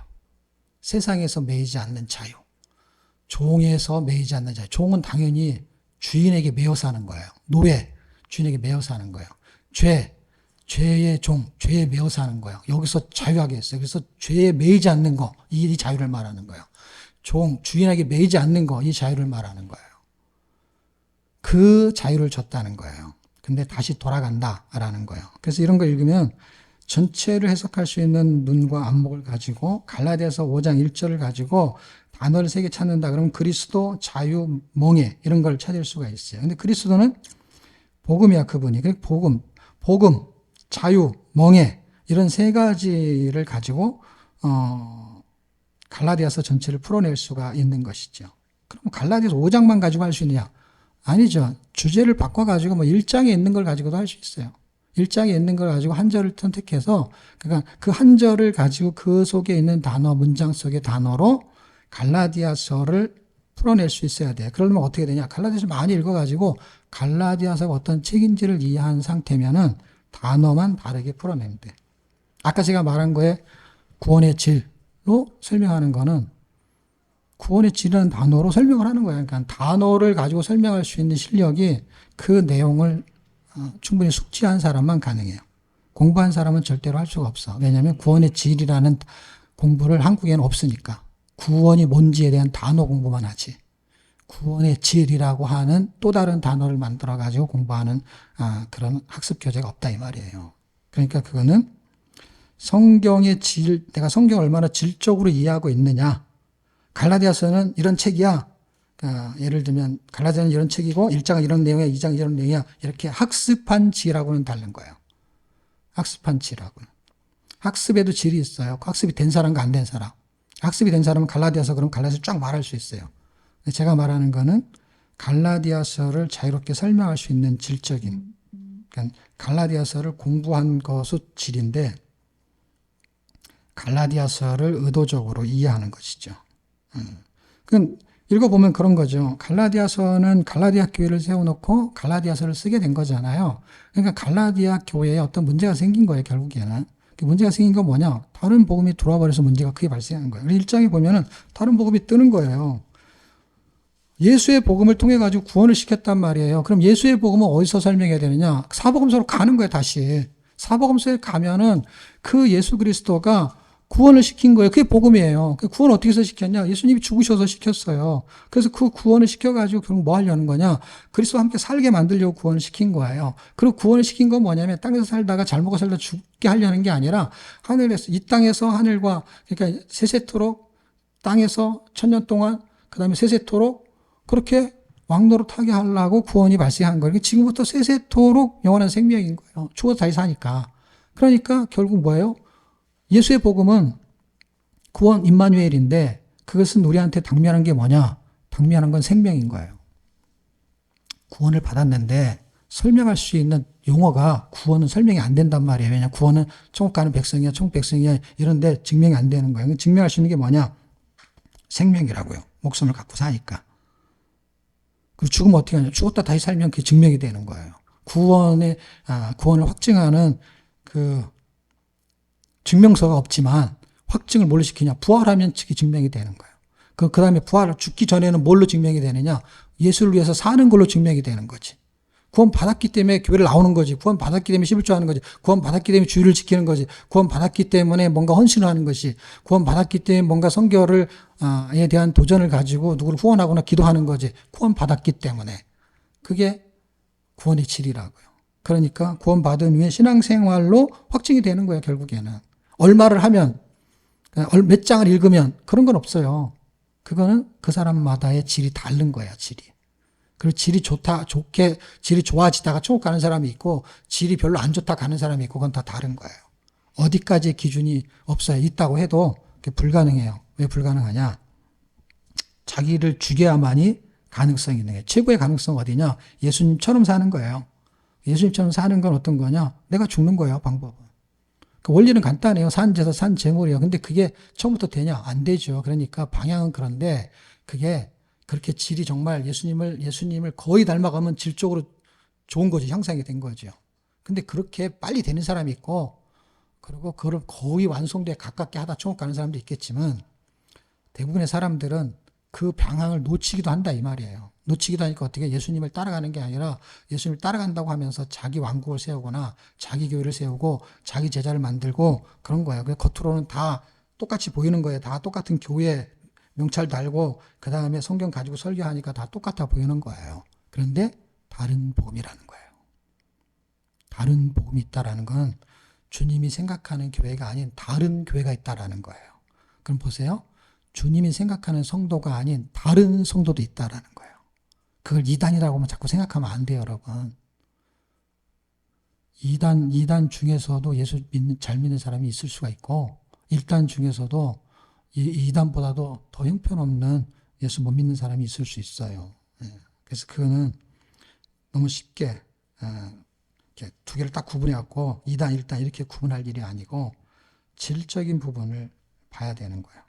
[SPEAKER 1] 세상에서 매이지 않는 자유. 종에서 매이지 않는 자유. 종은 당연히 주인에게 매여 사는 거예요. 노예, 주인에게 매여 사는 거예요. 죄의 종, 죄에 매여 사는 거예요. 여기서 자유하게 했어요. 그래서 죄에 매이지 않는 거, 이 자유를 말하는 거예요. 주인에게 매이지 않는 거, 이 자유를 말하는 거예요. 그 자유를 줬다는 거예요. 근데 다시 돌아간다라는 거예요. 그래서 이런 거 읽으면 전체를 해석할 수 있는 눈과 안목을 가지고 갈라디아서 5장 1절을 가지고 단어를 3개 찾는다 그러면 그리스도, 자유, 멍에 이런 걸 찾을 수가 있어요. 근데 그리스도는 복음이야, 그분이. 복음, 자유, 멍에 이런 3가지를 가지고 갈라디아서 전체를 풀어낼 수가 있는 것이죠. 그럼 갈라디아서 5장만 가지고 할 수 있느냐? 아니죠. 주제를 바꿔가지고 1장에 있는 걸 가지고도 할 수 있어요. 1장에 있는 걸 가지고 한 절을 선택해서 그러니까 그 한 절을 가지고 그 속에 있는 단어, 문장 속의 단어로 갈라디아서를 풀어낼 수 있어야 돼. 그러려면 어떻게 되냐? 갈라디아서 많이 읽어가지고 갈라디아서가 어떤 책인지를 이해한 상태면은 단어만 다르게 풀어내면 돼. 아까 제가 말한 거에 구원의 질로 설명하는 거는 구원의 질이라는 단어로 설명을 하는 거예요. 그러니까 단어를 가지고 설명할 수 있는 실력이 그 내용을 충분히 숙지한 사람만 가능해요. 공부한 사람은 절대로 할 수가 없어. 왜냐하면 구원의 질이라는 공부를 한국에는 없으니까. 구원이 뭔지에 대한 단어 공부만 하지. 구원의 질이라고 하는 또 다른 단어를 만들어 가지고 공부하는 그런 학습 교재가 없다 이 말이에요. 그러니까 그거는 성경의 질, 내가 성경을 얼마나 질적으로 이해하고 있느냐. 갈라디아서는 이런 책이야. 예를 들면 갈라디아는 이런 책이고 1장은 이런 내용이야, 2장은 이런 내용이야. 이렇게 학습한 질하고는 다른 거예요. 학습한 질하고는. 학습에도 질이 있어요. 학습이 된 사람과 안 된 사람. 학습이 된 사람은 갈라디아서 그럼 갈라디아서 쫙 말할 수 있어요. 제가 말하는 거는 갈라디아서를 자유롭게 설명할 수 있는 질적인, 그러니까 갈라디아서를 공부한 것은 질인데 갈라디아서를 의도적으로 이해하는 것이죠. 그건 읽어보면 그런 거죠. 갈라디아서는 갈라디아 교회를 세워놓고 갈라디아서를 쓰게 된 거잖아요. 그러니까 갈라디아 교회에 어떤 문제가 생긴 거예요, 결국에는. 그 문제가 생긴 건 뭐냐? 다른 복음이 들어와 버려서 문제가 크게 발생한 거예요. 1장에 보면은 다른 복음이 뜨는 거예요. 예수의 복음을 통해 가지고 구원을 시켰단 말이에요. 그럼 예수의 복음은 어디서 설명해야 되느냐? 사복음서로 가는 거예요, 다시. 사복음서에 가면은 그 예수 그리스도가 구원을 시킨 거예요. 그게 복음이에요. 그 구원 어떻게 해서 시켰냐? 예수님이 죽으셔서 시켰어요. 그래서 그 구원을 시켜가지고 결국 뭐 하려는 거냐? 그리스도와 함께 살게 만들려고 구원을 시킨 거예요. 그리고 구원을 시킨 건 뭐냐면 땅에서 살다가 잘 먹어 살다 죽게 하려는 게 아니라 하늘에서, 이 땅에서 하늘과, 그러니까 세세토록 땅에서 1000년 동안, 그 다음에 세세토록 그렇게 왕노릇하게 하려고 구원이 발생한 거예요. 지금부터 세세토록 영원한 생명인 거예요. 죽어서 다시 사니까. 그러니까 결국 뭐예요? 예수의 복음은 구원 임마누엘인데 그것은 우리한테 당면한 게 뭐냐? 당면한 건 생명인 거예요. 구원을 받았는데 설명할 수 있는 용어가 구원은 설명이 안 된단 말이에요. 왜냐하면 구원은 천국 가는 백성이야, 천국 백성이야 이런데 증명이 안 되는 거예요. 증명할 수 있는 게 뭐냐? 생명이라고요. 목숨을 갖고 사니까. 그리고 죽으면 어떻게 하냐? 죽었다 다시 살면 그게 증명이 되는 거예요. 구원을 확증하는 그 증명서가 없지만 확증을 뭘로 시키냐? 부활하면 그게 증명이 되는 거예요. 그 다음에 죽기 전에는 뭘로 증명이 되느냐? 예수를 위해서 사는 걸로 증명이 되는 거지. 구원 받았기 때문에 교회를 나오는 거지. 구원 받았기 때문에 11조 하는 거지. 구원 받았기 때문에 주의를 지키는 거지. 구원 받았기 때문에 뭔가 헌신을 하는 것이. 구원 받았기 때문에 뭔가 성결에 대한 도전을 가지고 누구를 후원하거나 기도하는 거지. 구원 받았기 때문에. 그게 구원의 질이라고요. 그러니까 구원 받은 후에 신앙생활로 확증이 되는 거예요, 결국에는. 얼마를 하면, 몇 장을 읽으면 그런 건 없어요. 그거는 그 사람마다의 질이 다른 거야, 질이. 그리고 질이 질이 좋아지다가 천국 가는 사람이 있고, 질이 별로 안 좋다 가는 사람이 있고, 그건 다 다른 거예요. 어디까지의 기준이 없어요. 있다고 해도 그게 불가능해요. 왜 불가능하냐? 자기를 죽여야만이 가능성이 있는 거예요. 최고의 가능성 어디냐? 예수님처럼 사는 거예요. 예수님처럼 사는 건 어떤 거냐? 내가 죽는 거예요, 방법은. 그 원리는 간단해요. 산제사, 산제물이요. 근데 그게 처음부터 되냐? 안 되죠. 그러니까 방향은 그런데 그게 그렇게 질이 정말 예수님을 거의 닮아가면 질적으로 좋은 거죠. 형상이 된 거죠. 근데 그렇게 빨리 되는 사람이 있고, 그리고 그걸 거의 완성도에 가깝게 하다 천국 가는 사람도 있겠지만, 대부분의 사람들은 그 방향을 놓치기도 한다, 이 말이에요. 놓치기도 하니까 어떻게 예수님을 따라가는 게 아니라 예수님을 따라간다고 하면서 자기 왕국을 세우거나 자기 교회를 세우고 자기 제자를 만들고 그런 거예요. 그 겉으로는 다 똑같이 보이는 거예요. 다 똑같은 교회 명찰 달고 그 다음에 성경 가지고 설교하니까 다 똑같아 보이는 거예요. 그런데 다른 복음이라는 거예요. 다른 복음이 있다라는 건 주님이 생각하는 교회가 아닌 다른 교회가 있다라는 거예요. 그럼 보세요. 주님이 생각하는 성도가 아닌 다른 성도도 있다라는 거예요. 그걸 이단이라고 자꾸 생각하면 안 돼요, 여러분. 이단 중에서도 예수 잘 믿는 사람이 있을 수가 있고, 1단 중에서도 이단보다도 더 형편없는 예수 못 믿는 사람이 있을 수 있어요. 그래서 그거는 너무 쉽게 이렇게 두 개를 딱 구분해갖고 2단, 1단 이렇게 구분할 일이 아니고 질적인 부분을 봐야 되는 거예요.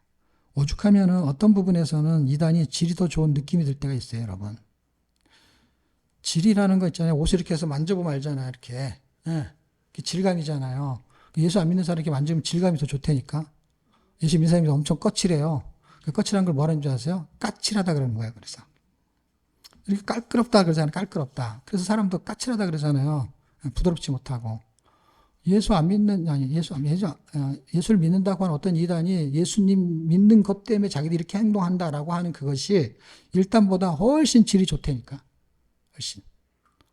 [SPEAKER 1] 오죽하면은 어떤 부분에서는 이단이 질이 더 좋은 느낌이 들 때가 있어요, 여러분. 질이라는 거 있잖아요. 옷을 이렇게 해서 만져보면 알잖아요, 이렇게. 예. 그게 질감이잖아요. 예수 안 믿는 사람 이렇게 만지면 질감이 더 좋다니까. 예수 믿는 사람이 엄청 거칠해요. 그 거칠한 걸 뭐라는 줄 아세요? 까칠하다 그러는 거예요, 그래서. 이렇게 깔끄럽다 그러잖아요, 깔끄럽다. 그래서 사람도 까칠하다 그러잖아요. 부드럽지 못하고. 예수 안 믿는, 아니, 예수를 믿는다고 하는 어떤 이단이 예수님 믿는 것 때문에 자기들이 이렇게 행동한다라고 하는 그것이 일단보다 훨씬 질이 좋다니까. 훨씬.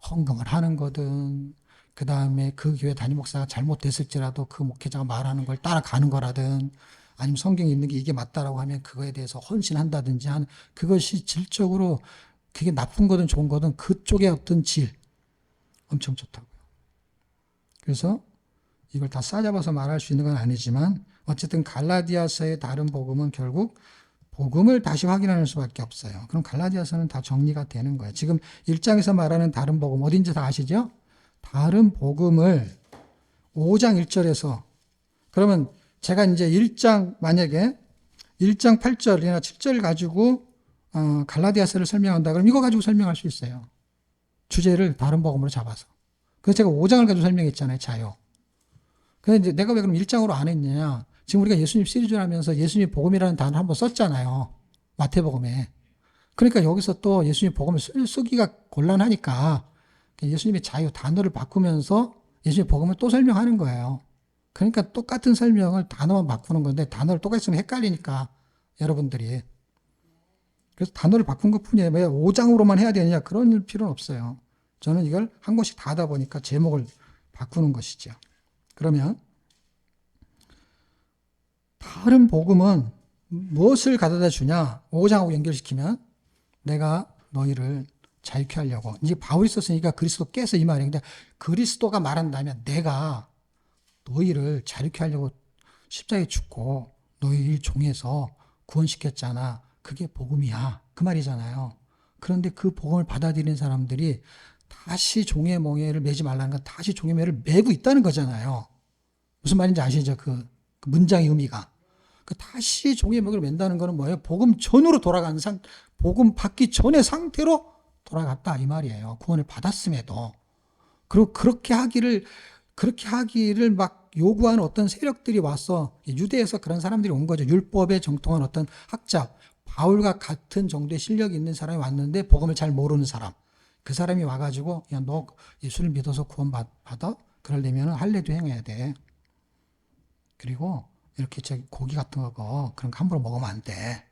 [SPEAKER 1] 헌금을 하는 거든, 그 다음에 그 교회 담임 목사가 잘못됐을지라도 그 목회자가 말하는 걸 따라가는 거라든, 아니면 성경에 있는 게 이게 맞다라고 하면 그거에 대해서 헌신한다든지 하는 그것이 질적으로 그게 나쁜 거든 좋은 거든 그쪽의 어떤 질 엄청 좋다고요. 그래서 이걸 다 싸잡아서 말할 수 있는 건 아니지만 어쨌든 갈라디아서의 다른 복음은 결국 복음을 다시 확인하는 수밖에 없어요. 그럼 갈라디아서는 다 정리가 되는 거예요. 지금 1장에서 말하는 다른 복음 어딘지 다 아시죠? 다른 복음을 5장 1절에서 그러면 제가 이제 1장 만약에 1장 8절이나 7절을 가지고 갈라디아서를 설명한다 그러면 이거 가지고 설명할 수 있어요. 주제를 다른 복음으로 잡아서. 그래서 제가 5장을 가지고 설명했잖아요. 자요. 근데 이제 내가 왜 그럼 1장으로 안 했냐? 지금 우리가 예수님 시리즈를 하면서 예수님 복음이라는 단어를 한번 썼잖아요. 마태복음에. 그러니까 여기서 또 예수님 복음을 쓰기가 곤란하니까 예수님의 자유 단어를 바꾸면서 예수님 복음을 또 설명하는 거예요. 그러니까 똑같은 설명을 단어만 바꾸는 건데 단어를 똑같이 쓰면 헷갈리니까 여러분들이. 그래서 단어를 바꾼 것 뿐이에요. 왜 5장으로만 해야 되느냐? 그런 필요는 없어요. 저는 이걸 한 권씩 다 하다 보니까 제목을 바꾸는 것이죠. 그러면 다른 복음은 무엇을 가져다 주냐? 5장하고 연결시키면 내가 너희를 자유케 하려고. 이제 바울이 썼으니까 그리스도께서 이 말이에요. 근데 그리스도가 말한다면 내가 너희를 자유케 하려고 십자가에 죽고 너희 종에서 구원시켰잖아. 그게 복음이야. 그 말이잖아요. 그런데 그 복음을 받아들이는 사람들이 다시 종의 멍에를 매지 말라는 건 다시 종의 멍에를 매고 있다는 거잖아요. 무슨 말인지 아시죠? 그 문장의 의미가. 그 다시 종의 멍에를 맨다는 거는 뭐예요? 복음 전으로 돌아가는 복음 받기 전의 상태로 돌아갔다 이 말이에요. 구원을 받았음에도. 그리고 그렇게 하기를 막 요구하는 어떤 세력들이 와서 유대에서 그런 사람들이 온 거죠. 율법에 정통한 어떤 학자, 바울과 같은 정도의 실력이 있는 사람이 왔는데 복음을 잘 모르는 사람. 그 사람이 와가지고 야, 너 예수를 믿어서 구원 받아? 그러려면 할례도 행해야 돼. 그리고 이렇게 고기 같은 거 그런 거 함부로 먹으면 안 돼.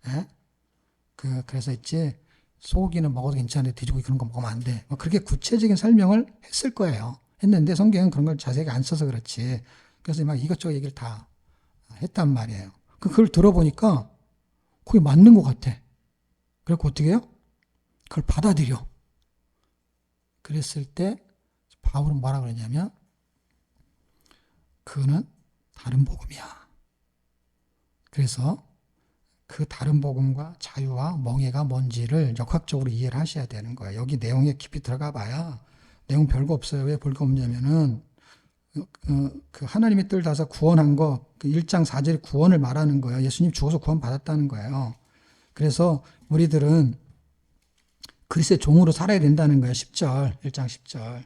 [SPEAKER 1] 예? 그래서 있지 소고기는 먹어도 괜찮은데 돼지고기 그런 거 먹으면 안 돼. 뭐 그렇게 구체적인 설명을 했을 거예요. 했는데 성경은 그런 걸 자세하게 안 써서 그렇지. 그래서 막 이것저것 얘기를 다 했단 말이에요. 그걸 들어보니까 그게 맞는 것 같아. 그래서 어떻게 해요? 그걸 받아들여. 그랬을 때 바울은 뭐라 그러냐면 그는 다른 복음이야. 그래서 그 다른 복음과 자유와 멍에가 뭔지를 역학적으로 이해를 하셔야 되는 거예요. 여기 내용에 깊이 들어가 봐야 내용 별거 없어요. 왜 별거 없냐면은 그 하나님의 뜻을 다해서 구원한 거, 그 1장 4절에 구원을 말하는 거예요. 예수님 죽어서 구원 받았다는 거예요. 그래서 우리들은 그리스도의 종으로 살아야 된다는 거예요. 10절, 1장 10절.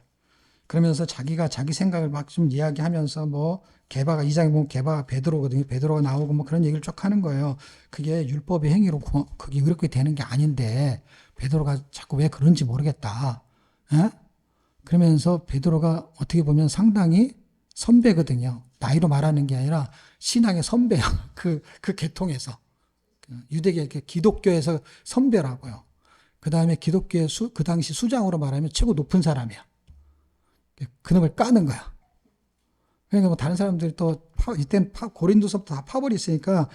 [SPEAKER 1] 그러면서 자기가 자기 생각을 막 좀 이야기하면서 뭐 게바가 2장에 보면 게바가 베드로거든요. 베드로가 나오고 뭐 그런 얘기를 쭉 하는 거예요. 그게 율법의 행위로 그게 그렇게 되는 게 아닌데 베드로가 자꾸 왜 그런지 모르겠다. 에? 그러면서 베드로가 어떻게 보면 상당히 선배거든요. 나이로 말하는 게 아니라 신앙의 선배야. 그 계통에서. 유대계 기독교에서 선배라고요. 그 다음에 기독교의 그 당시 수장으로 말하면 최고 높은 사람이야. 그놈을 까는 거야. 그러니까 뭐 다른 사람들이 또 이때는 고린도서부터 다 파벌이 있으니까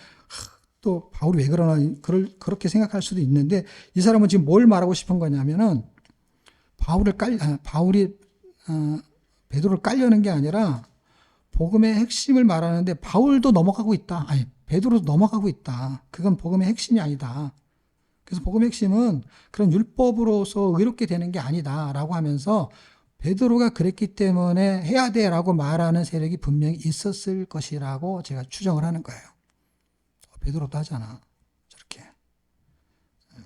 [SPEAKER 1] 또 바울이 왜 그러나 그렇게 생각할 수도 있는데 이 사람은 지금 뭘 말하고 싶은 거냐면은 바울이 베드로를 깔려는 게 아니라 복음의 핵심을 말하는데 바울도 넘어가고 있다. 아니 베드로도 넘어가고 있다. 그건 복음의 핵심이 아니다. 그래서 복음의 핵심은 그런 율법으로서 의롭게 되는 게 아니다라고 하면서 베드로가 그랬기 때문에 해야 돼라고 말하는 세력이 분명히 있었을 것이라고 제가 추정을 하는 거예요. 베드로도 하잖아. 저렇게.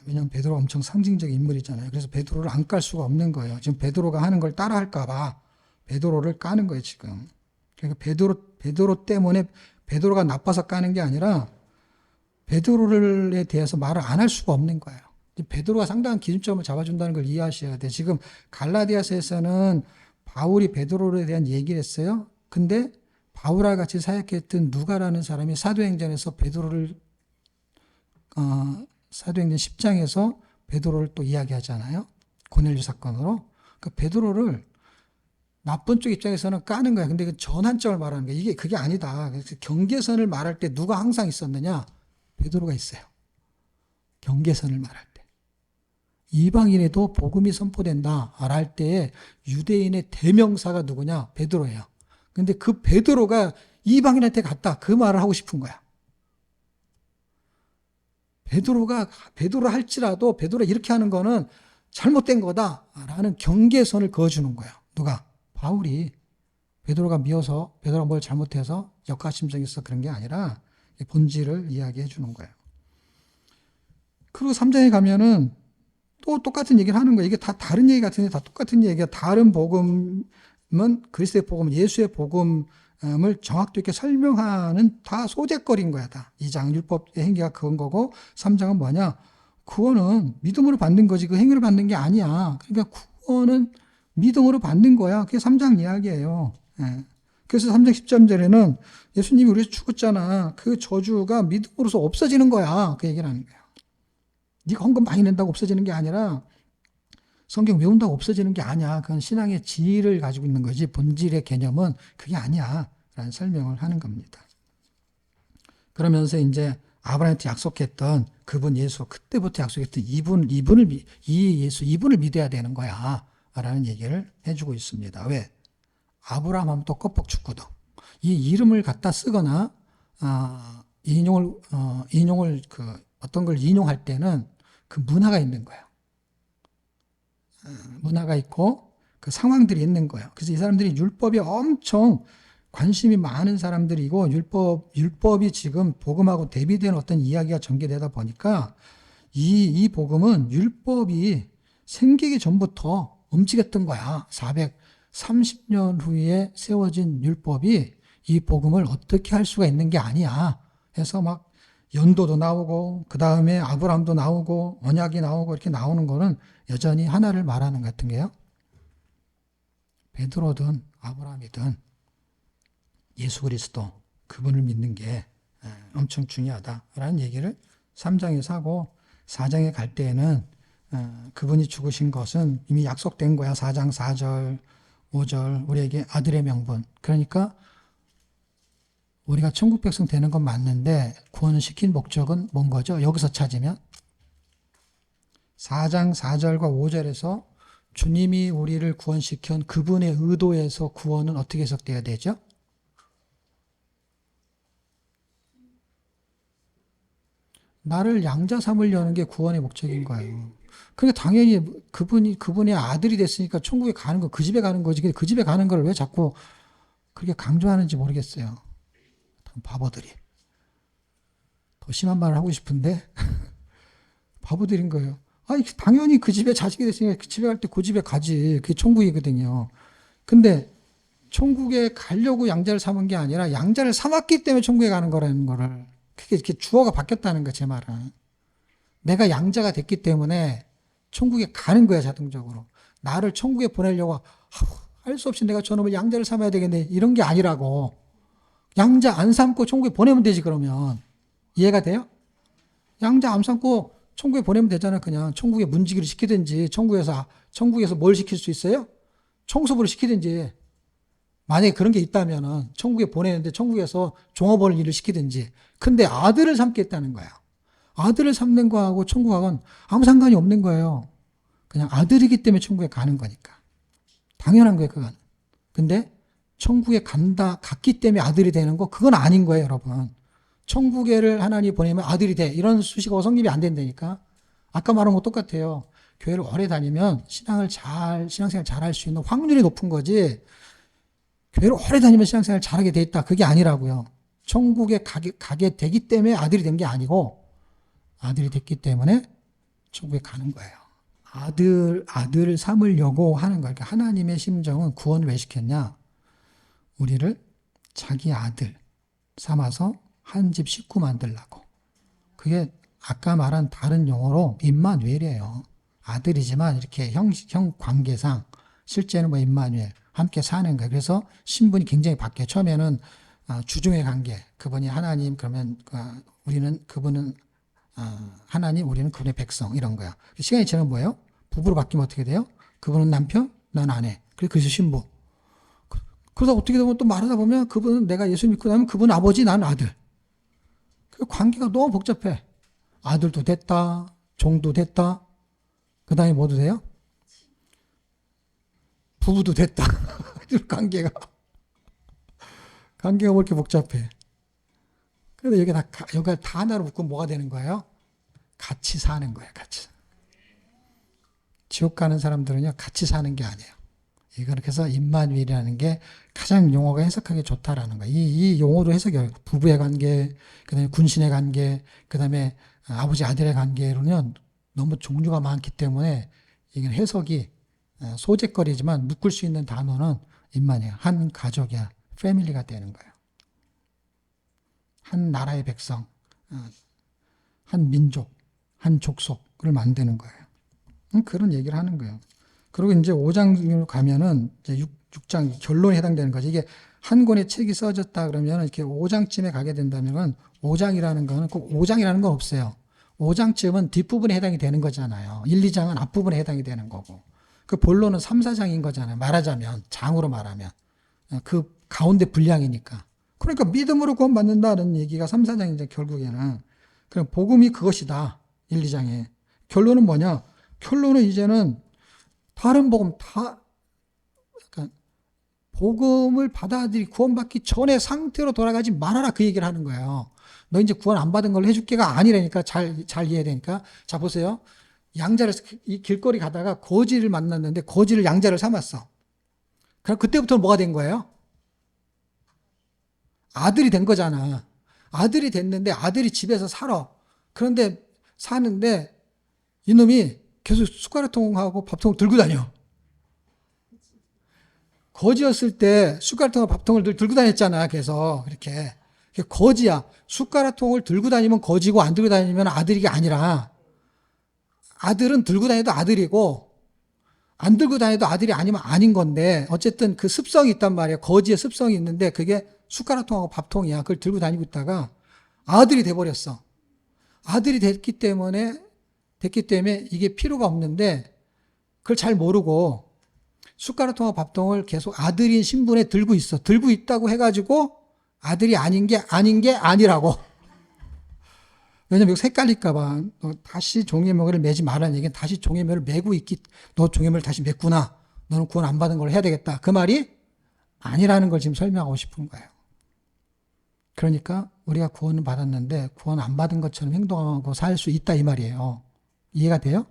[SPEAKER 1] 왜냐면 베드로가 엄청 상징적인 인물이잖아요. 그래서 베드로를 안 깔 수가 없는 거예요. 지금 베드로가 하는 걸 따라 할까봐 베드로를 까는 거예요, 지금. 그러니까 베드로 때문에 베드로가 나빠서 까는 게 아니라 베드로에 대해서 말을 안 할 수가 없는 거예요. 베드로가 상당한 기준점을 잡아준다는 걸 이해하셔야 돼. 지금 갈라디아서에서는 바울이 베드로에 대한 얘기를 했어요. 근데 바울과 같이 사역했던 누가라는 사람이 사도행전에서 베드로를 사도행전 10장에서 베드로를 또 이야기하잖아요. 고넬류 사건으로. 그러니까 베드로를 나쁜 쪽 입장에서는 까는 거야. 근데 그 전환점을 말하는 거야. 이게 그게 아니다. 그래서 경계선을 말할 때 누가 항상 있었느냐? 베드로가 있어요. 경계선을 말할 때. 이방인에도 복음이 선포된다 할 때에 유대인의 대명사가 누구냐? 베드로예요. 근데 그 베드로가 이방인한테 갔다. 그 말을 하고 싶은 거야. 베드로 할지라도 베드로가 이렇게 하는 거는 잘못된 거다라는 경계선을 그어주는 거야. 누가? 바울이. 베드로가 미워서 베드로가 뭘 잘못해서 역가심정이 있어 그런 게 아니라 본질을 이야기해 주는 거예요. 그리고 3장에 가면은 또 똑같은 얘기를 하는 거예요. 이게 다 다른 얘기 같은데 다 똑같은 얘기야. 다른 복음은 그리스도의 복음, 예수의 복음을 정확히 이렇게 설명하는 다 소재거리인 거야. 다. 2장 율법의 행위가 그건 거고 3장은 뭐냐? 구원은 믿음으로 받는 거지 그 행위를 받는 게 아니야. 그러니까 구원은 믿음으로 받는 거야. 그게 3장 이야기예요. 예. 그래서 3장 13절에는 예수님이 우리 죽었잖아. 그 저주가 믿음으로서 없어지는 거야. 그 얘기를 하는 거야. 네가 헌금 많이 낸다고 없어지는 게 아니라 성경 외운다고 없어지는 게 아니야. 그건 신앙의 질을 가지고 있는 거지. 본질의 개념은 그게 아니야. 라는 설명을 하는 겁니다. 그러면서 이제 아브라함한테 약속했던 그분 예수, 그때부터 약속했던 이분을 믿어야 되는 거야. 라는 얘기를 해주고 있습니다. 왜? 아브라함 하면 또 껍벅 죽거든. 이 이름을 갖다 쓰거나, 인용을 어떤 걸 인용할 때는 그 문화가 있는 거예요. 문화가 있고 그 상황들이 있는 거예요. 그래서 이 사람들이 율법에 엄청 관심이 많은 사람들이고 율법이 지금 복음하고 대비되는 어떤 이야기가 전개되다 보니까 이 복음은 율법이 생기기 전부터 움직였던 거야. 430년 후에 세워진 율법이 이 복음을 어떻게 할 수가 있는 게 아니야. 해서 막 연도도 나오고 그 다음에 아브라함도 나오고 언약이 나오고 이렇게 나오는 거는 여전히 하나를 말하는 것 같은 게요. 베드로든 아브라함이든 예수 그리스도 그분을 믿는 게 엄청 중요하다라는 얘기를 3장에서 하고 4장에 갈 때에는 그분이 죽으신 것은 이미 약속된 거야. 4장 4절 5절 우리에게 아들의 명분. 그러니까 우리가 천국 백성 되는 건 맞는데 구원을 시킨 목적은 뭔 거죠? 여기서 찾으면 4장 4절과 5절에서 주님이 우리를 구원시킨 그분의 의도에서 구원은 어떻게 해석돼야 되죠? 나를 양자 삼으려는 게 구원의 목적인 거예요. 그러니까 당연히 그분의 아들이 됐으니까 천국에 가는 거, 그 집에 가는 거지. 그 집에 가는 걸 왜 자꾸 그렇게 강조하는지 모르겠어요. 바보들이. 더 심한 말을 하고 싶은데 바보들인 거예요. 아니 당연히 그 집에 자식이 됐으니까 그 집에 갈 때 그 집에 가지. 그게 천국이거든요. 근데 천국에 가려고 양자를 삼은 게 아니라 양자를 삼았기 때문에 천국에 가는 거라는 거를 그게 이렇게 주어가 바뀌었다는 거야. 제 말은. 내가 양자가 됐기 때문에 천국에 가는 거야. 자동적으로. 나를 천국에 보내려고 할 수 없이 내가 저놈을 양자를 삼아야 되겠네. 이런 게 아니라고. 양자 안 삼고 천국에 보내면 되지 그러면. 이해가 돼요? 양자 안 삼고 천국에 보내면 되잖아. 그냥 천국에 문지기를 시키든지 천국에서 뭘 시킬 수 있어요? 청소부를 시키든지. 만약에 그런 게 있다면은 천국에 보내는데 천국에서 종업원 일을 시키든지. 근데 아들을 삼겠다는 거야. 아들을 삼는 거하고 천국하고는 아무 상관이 없는 거예요. 그냥 아들이기 때문에 천국에 가는 거니까. 당연한 거예요, 그건. 근데 천국에 갔기 때문에 아들이 되는 거, 그건 아닌 거예요, 여러분. 천국에를 하나님이 보내면 아들이 돼. 이런 수식어가 성립이 안 된다니까. 아까 말한 거 똑같아요. 교회를 오래 다니면 신앙생활 잘 할 수 있는 확률이 높은 거지. 교회를 오래 다니면 신앙생활 잘하게 돼 있다. 그게 아니라고요. 천국에 가게 되기 때문에 아들이 된 게 아니고 아들이 됐기 때문에 천국에 가는 거예요. 아들 삼으려고 하는 거예요. 그러니까 하나님의 심정은 구원을 왜 시켰냐? 우리를 자기 아들 삼아서 한 집 식구 만들라고. 그게 아까 말한 다른 용어로 임마누엘이에요. 아들이지만 이렇게 형 관계상 실제는 뭐 임마누엘 함께 사는 거예요. 그래서 신분이 굉장히 바뀌어요. 처음에는 주중의 관계, 그분이 하나님, 그러면 우리는 그분은 하나님, 우리는 그분의 백성, 이런 거야. 시간이 지나면 뭐예요? 부부로 바뀌면 어떻게 돼요? 그분은 남편, 난 아내. 그래서 신부. 그러다 어떻게 되면 또 말하다 보면 그분은 내가 예수 믿고 나면 그분 아버지, 난 아들. 그 관계가 너무 복잡해. 아들도 됐다, 종도 됐다, 그 다음에 뭐도 돼요? 부부도 됐다. 관계가 왜 이렇게 복잡해? 그래서 여기가 다 하나로 묶으면 뭐가 되는 거예요? 같이 사는 거예요, 같이. 지옥 가는 사람들은요, 같이 사는 게 아니에요. 이거는 그래서 임마누엘이라는 게 가장 용어가 해석하기 좋다라는 거예요. 이 용어도 해석해요. 부부의 관계, 그 다음에 군신의 관계, 그 다음에 아버지 아들의 관계로는 너무 종류가 많기 때문에 이건 해석이 소재거리지만 묶을 수 있는 단어는 임마누엘, 한 가족이야. 패밀리가 되는 거예요. 한 나라의 백성, 한 민족, 한 족속을 만드는 거예요. 그런 얘기를 하는 거예요. 그리고 이제 5장으로 가면은 이제 6장 결론에 해당되는 거죠. 이게 한 권의 책이 써졌다 그러면 이렇게 5장쯤에 가게 된다면은 5장이라는 거는 꼭 5장이라는 건 없어요. 5장쯤은 뒷부분에 해당이 되는 거잖아요. 1, 2장은 앞부분에 해당이 되는 거고. 그 본론은 3, 4장인 거잖아요. 말하자면, 장으로 말하면. 그 가운데 분량이니까. 그러니까 믿음으로 구원받는다는 얘기가 3, 4장이죠, 결국에는. 그럼 복음이 그것이다. 1, 2장에. 결론은 뭐냐? 결론은 이제는 다른 복음 다, 그러니까 복음을 받아들이 구원받기 전의 상태로 돌아가지 말아라. 그 얘기를 하는 거예요. 너 이제 구원 안 받은 걸로 해줄게가 아니라니까. 잘 이해되니까. 자, 보세요. 양자를, 이 길거리 가다가 거지를 만났는데 거지를 양자를 삼았어. 그럼 그때부터 뭐가 된 거예요? 아들이 된 거잖아. 아들이 됐는데 아들이 집에서 살아. 그런데 사는데 이놈이 계속 숟가락통하고 밥통을 들고 다녀. 거지였을 때 숟가락통하고 밥통을 늘 들고 다녔잖아. 계속 이렇게. 거지야. 숟가락통을 들고 다니면 거지고 안 들고 다니면 아들이 아니라 아들은 들고 다녀도 아들이고 안 들고 다녀도 아들이 아니면 아닌 건데 어쨌든 그 습성이 있단 말이야. 거지의 습성이 있는데 그게 숟가락통하고 밥통이야. 그걸 들고 다니고 있다가 아들이 돼버렸어. 아들이 됐기 때문에 이게 필요가 없는데 그걸 잘 모르고 숟가락통하고 밥통을 계속 아들인 신분에 들고 있어. 들고 있다고 해가지고 아들이 아닌 게 아니라고. 왜냐면 이거 헷갈릴까봐. 너 다시 종이매를 매지 말라는 얘기는 다시 종이매를 매고 있기, 너 종이매를 다시 맸구나. 너는 구원 안 받은 걸 해야 되겠다. 그 말이 아니라는 걸 지금 설명하고 싶은 거예요. 그러니까 우리가 구원을 받았는데 구원 안 받은 것처럼 행동하고 살 수 있다 이 말이에요. 이해가 돼요?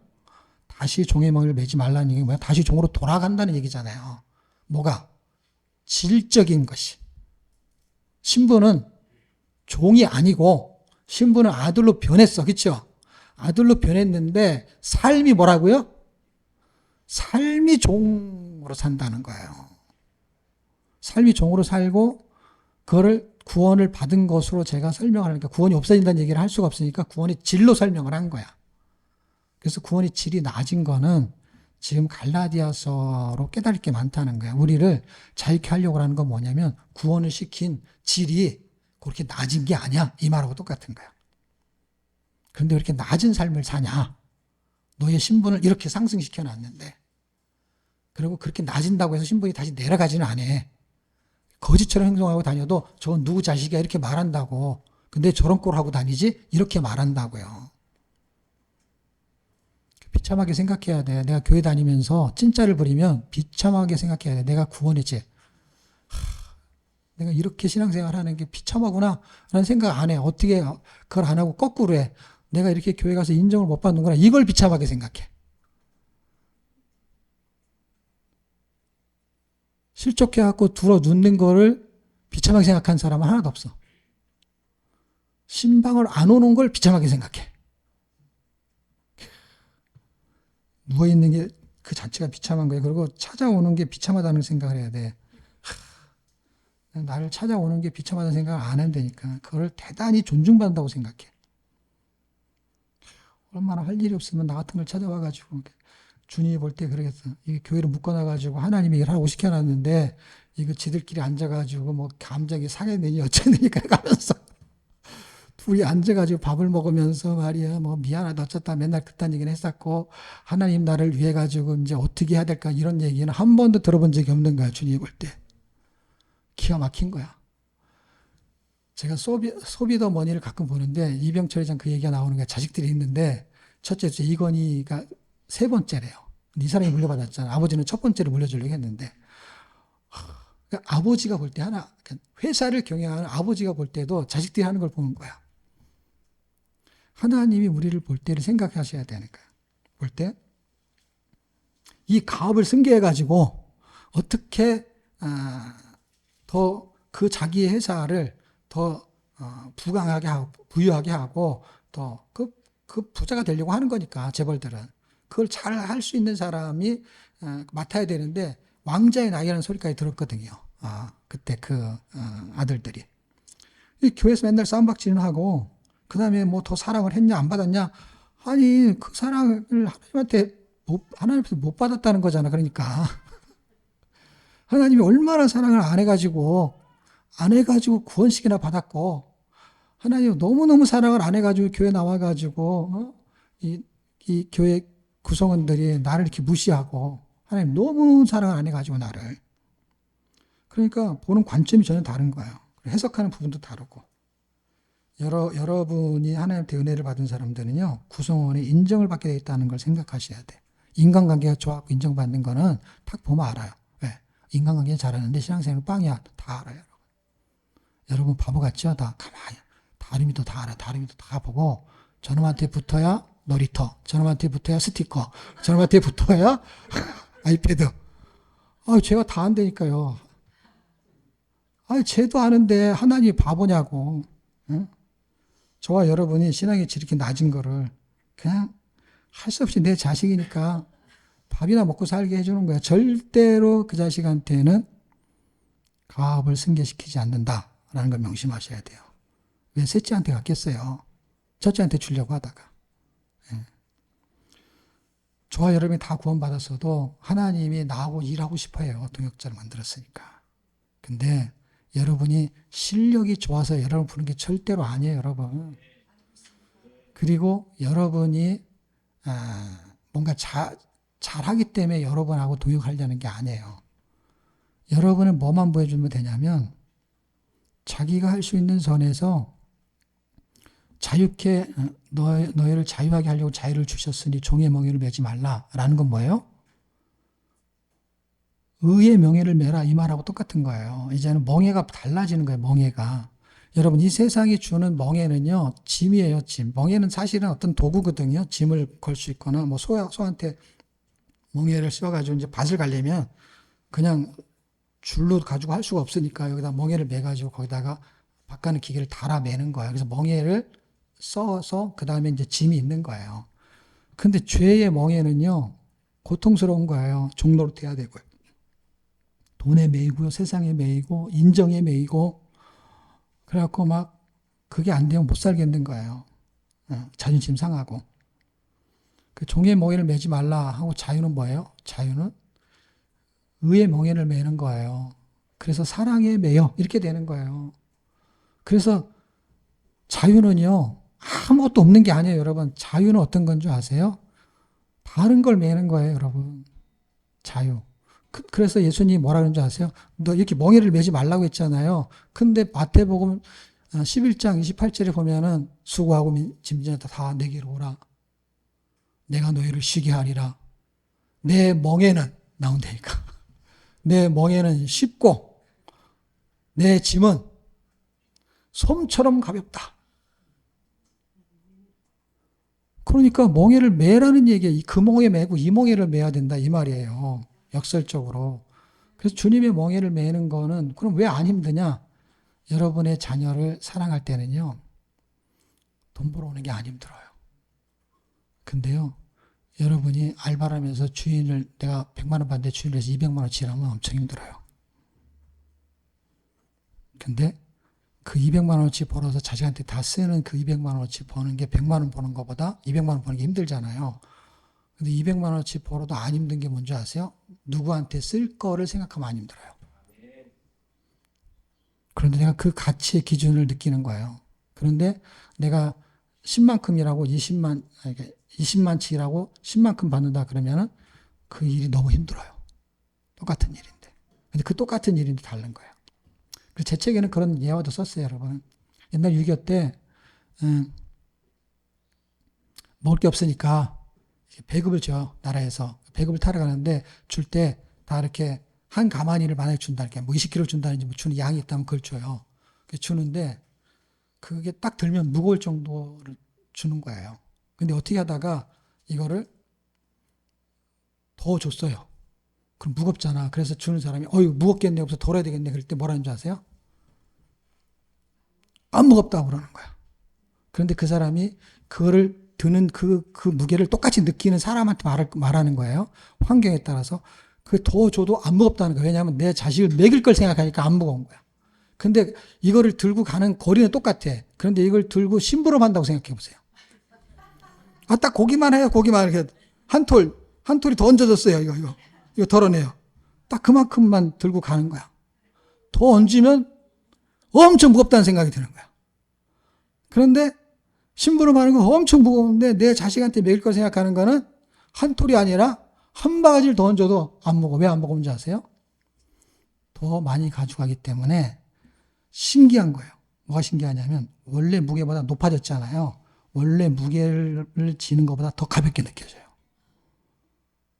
[SPEAKER 1] 다시 종이매를 매지 말라는 얘기는 뭐야? 다시 종으로 돌아간다는 얘기잖아요. 뭐가? 질적인 것이. 신부는 종이 아니고 신부는 아들로 변했어. 그렇죠? 아들로 변했는데 삶이 뭐라고요? 삶이 종으로 산다는 거예요. 삶이 종으로 살고 그거를 구원을 받은 것으로 제가 설명을 하니까 구원이 없어진다는 얘기를 할 수가 없으니까 구원의 질로 설명을 한 거야. 그래서 구원의 질이 낮은 거는 지금 갈라디아서로 깨달을 게 많다는 거야. 우리를 자유케 하려고 하는 건 뭐냐면 구원을 시킨 질이 그렇게 낮은 게 아니야. 이 말하고 똑같은 거야. 그런데 왜 이렇게 낮은 삶을 사냐? 너의 신분을 이렇게 상승시켜 놨는데. 그리고 그렇게 낮은다고 해서 신분이 다시 내려가지는 않아. 거지처럼 행동하고 다녀도 저건 누구 자식이야 이렇게 말한다고. 근데 저런 꼴 하고 다니지? 이렇게 말한다고요. 비참하게 생각해야 돼. 내가 교회 다니면서 찐짜를 부리면 비참하게 생각해야 돼. 내가 구원했지. 내가 이렇게 신앙생활 하는 게 비참하구나 라는 생각 안 해. 어떻게 그걸 안 하고 거꾸로 해. 내가 이렇게 교회 가서 인정을 못 받는구나. 이걸 비참하게 생각해. 실족해갖고 들어 눕는 거를 비참하게 생각하는 사람은 하나도 없어. 신방을 안 오는 걸 비참하게 생각해. 누워있는 게 그 자체가 비참한 거예요. 그리고 찾아오는 게 비참하다는 생각을 해야 돼. 나를 찾아오는 게 비참하다는 생각을 안 한다니까. 그걸 대단히 존중받는다고 생각해. 얼마나 할 일이 없으면 나 같은 걸 찾아와가지고 주님이 볼 때 그러겠어. 이게 교회를 묶어놔가지고 하나님이 일하고 시켜놨는데 이거 지들끼리 앉아가지고 뭐 감정이 상했느니 어쩌느니 그래가면서 둘이 앉아가지고 밥을 먹으면서 말이야 뭐 미안하다 어쩌다 맨날 그딴 얘기는 했었고 하나님 나를 위해 가지고 이제 어떻게 해야 될까 이런 얘기는 한 번도 들어본 적이 없는 거야. 주님이 볼 때. 기가 막힌 거야. 제가 소비더 머니를 가끔 보는데 이병철 회장 그 얘기가 나오는 거야. 자식들이 있는데 첫째 이건희가 세 번째래요. 이 사람이 물려받았잖아. 아버지는 첫 번째로 물려주려고 했는데 그러니까 아버지가 볼 때 회사를 경영하는 아버지가 볼 때도 자식들이 하는 걸 보는 거야. 하나님이 우리를 볼 때를 생각하셔야 되는 거야. 볼 때 이 가업을 승계해가지고 어떻게 더 그 자기의 회사를 더 부강하게 하고 부유하게 하고 더 그 부자가 되려고 하는 거니까 재벌들은 그걸 잘 할 수 있는 사람이 맡아야 되는데 왕자의 나이라는 소리까지 들었거든요. 그때 아들들이 이 교회에서 맨날 싸움박질을 하고 그 다음에 뭐 더 사랑을 했냐 안 받았냐 아니 그 사랑을 하나님한테 못 받았다는 거잖아. 그러니까 하나님이 얼마나 사랑을 안 해가지고 구원식이나 받았고 하나님 너무너무 사랑을 안 해가지고 교회 나와가지고 이 교회 구성원들이 나를 이렇게 무시하고 하나님 너무 사랑을 안 해가지고 나를 그러니까 보는 관점이 전혀 다른 거예요. 해석하는 부분도 다르고 여러분이 하나님한테 은혜를 받은 사람들은요 구성원의 인정을 받게 되어 있다는 걸 생각하셔야 돼. 인간관계가 좋아하고 인정받는 거는 탁 보면 알아요. 왜? 인간관계는 잘하는데 신앙생활은 빵이야. 다 알아요. 여러분 바보 같죠? 다 가만히 다름이도 다 알아. 다름이도 다 보고 저놈한테 붙어야 놀이터, 저놈한테 붙어야 스티커, 저놈한테 붙어야 아이패드. 제가 다 안되니까요. 쟤도 아는데 하나님이 바보냐고. 응? 저와 여러분이 신앙의 질이 이렇게 낮은 거를 그냥 할 수 없이 내 자식이니까 밥이나 먹고 살게 해주는 거야. 절대로 그 자식한테는 가업을 승계시키지 않는다라는 걸 명심하셔야 돼요. 왜 셋째한테 갔겠어요? 첫째한테 주려고 하다가. 저와 여러분이 다 구원받았어도 하나님이 나하고 일하고 싶어요. 동역자를 만들었으니까. 근데 여러분이 실력이 좋아서 여러분 부르는 게 절대로 아니에요, 여러분. 그리고 여러분이 뭔가 잘하기 때문에 여러분하고 동역하려는 게 아니에요. 여러분은 뭐만 보여주면 되냐면 자기가 할 수 있는 선에서 자유케 너희를 자유하게 하려고 자유를 주셨으니 종의 멍에를 매지 말라라는 건 뭐예요? 의의 명예를 매라 이 말하고 똑같은 거예요. 이제는 멍에가 달라지는 거예요. 멍에가. 여러분 이 세상이 주는 멍에는요. 짐이에요. 짐. 멍에는 사실은 어떤 도구거든요. 짐을 걸 수 있거나 뭐 소한테 멍에를 씌워가지고 이제 밭을 가려면 그냥 줄로 가지고 할 수가 없으니까 여기다 멍에를 매가지고 거기다가 밭 가는 기계를 달아 매는 거예요. 그래서 멍에를 써서 그 다음에 이제 짐이 있는 거예요. 근데 죄의 멍에는요. 고통스러운 거예요. 종노릇 해야 되고요. 돈에 매이고요. 세상에 매이고 인정에 매이고 그래갖고 막 그게 안 되면 못 살겠는 거예요. 자존심 상하고. 그 종의 멍에를 매지 말라 하고 자유는 뭐예요? 자유는 의의 멍에를 매는 거예요. 그래서 사랑에 매여 이렇게 되는 거예요. 그래서 자유는요. 아무것도 없는 게 아니에요. 여러분. 자유는 어떤 건 줄 아세요? 다른 걸 매는 거예요. 여러분. 자유. 그래서 예수님이 뭐라 그러는 줄 아세요? 너 이렇게 멍에를 매지 말라고 했잖아요. 근데 마태복음 11장 28절에 보면은 수고하고 짐진 자 다 내게로 오라. 내가 너희를 쉬게 하리라. 내 멍에는 나온다니까. 내 멍에는 쉽고 내 짐은 솜처럼 가볍다. 그러니까 멍에를 매라는 얘기예요. 그 멍에 매고 이 멍에를 매야 된다 이 말이에요. 역설적으로. 그래서 주님의 멍에를 매는 거는 그럼 왜 안 힘드냐? 여러분의 자녀를 사랑할 때는요. 돈 벌어오는 게 안 힘들어요. 근데요, 여러분이 알바를 하면서 주인을, 내가 100만 원 받는데 주인을 해서 200만 원치 일하면 엄청 힘들어요. 근데 그 200만 원어치 벌어서 자식한테 다 쓰는 그 200만 원어치 버는 게 100만 원 버는 것보다 200만 원 버는 게 힘들잖아요. 근데 200만 원어치 벌어도 안 힘든 게 뭔지 아세요? 누구한테 쓸 거를 생각하면 안 힘들어요. 그런데 내가 그 가치의 기준을 느끼는 거예요. 그런데 내가 10만큼 일하고 20만치 일하고 10만큼 받는다 그러면은 그 일이 너무 힘들어요. 똑같은 일인데. 근데 그 똑같은 일인데 다른 거예요. 제 책에는 그런 예화도 썼어요, 여러분. 옛날 6.25 때, 먹을 게 없으니까 배급을 줘요, 나라에서. 배급을 타러 가는데 줄 때 다 이렇게 한 가마니를 만약에 준다, 이렇게 뭐 20kg 준다든지 뭐 주는 양이 있다면 그걸 줘요. 주는데 그게 딱 들면 무거울 정도를 주는 거예요. 근데 어떻게 하다가 이거를 더 줬어요. 그럼 무겁잖아. 그래서 주는 사람이 이거 무겁겠네. 여기서 덜어야 되겠네. 그럴 때 뭐라는 줄 아세요? 안 무겁다고 그러는 거야. 그런데 그 사람이 그거를 드는 그 무게를 똑같이 느끼는 사람한테 말하는 거예요. 환경에 따라서. 그 더 줘도 안 무겁다는 거예요. 왜냐하면 내 자식을 먹일 걸 생각하니까 안 무거운 거야. 근데 이거를 들고 가는 거리는 똑같아. 그런데 이걸 들고 심부름 한다고 생각해 보세요. 딱 고기만 해요. 고기만 이렇게 한 톨이 더 얹어졌어요. 이거 덜어내요. 딱 그만큼만 들고 가는 거야. 더 얹으면 엄청 무겁다는 생각이 드는 거야. 그런데 심부름하는 건 엄청 무거운데 내 자식한테 먹일 걸 생각하는 거는 한 톨이 아니라 한 바가지를 더 얹어도 안 무거워. 왜 안 무거운지 아세요? 더 많이 가져가기 때문에 신기한 거예요. 뭐가 신기하냐면 원래 무게보다 높아졌잖아요. 원래 무게를 지는 것보다 더 가볍게 느껴져요.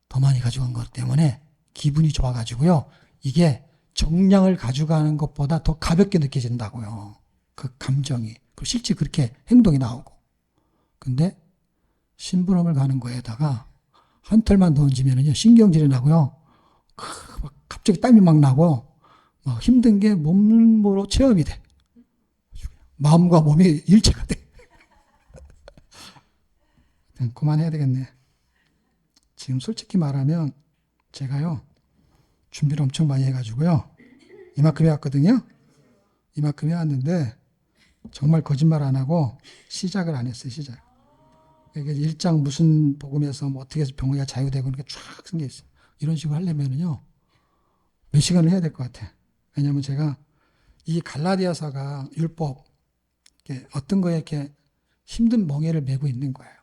[SPEAKER 1] 더 많이 가져간 것 때문에 기분이 좋아가지고요. 이게 정량을 가져가는 것보다 더 가볍게 느껴진다고요. 그 감정이. 그리고 실제 그렇게 행동이 나오고. 근데 심부름을 가는 거에다가 한 털만 더 얹으면요. 신경질이 나고요. 갑자기 땀이 막 나고 막 힘든 게 몸으로 체험이 돼. 마음과 몸이 일체가 돼. 그만해야 되겠네. 지금 솔직히 말하면 제가요. 준비를 엄청 많이 해가지고요. 이만큼 해왔거든요. 이만큼 해왔는데 정말 거짓말 안 하고 시작을 안 했어요. 시작. 이게 1장 무슨 복음에서 뭐 어떻게 해서 병이가 자유되고 이렇게 쫙 쓴 게 있어요. 이런 식으로 하려면은요. 몇 시간을 해야 될 것 같아. 왜냐하면 제가 이 갈라디아서가 율법 어떤 거에 이렇게 힘든 멍에를 메고 있는 거예요.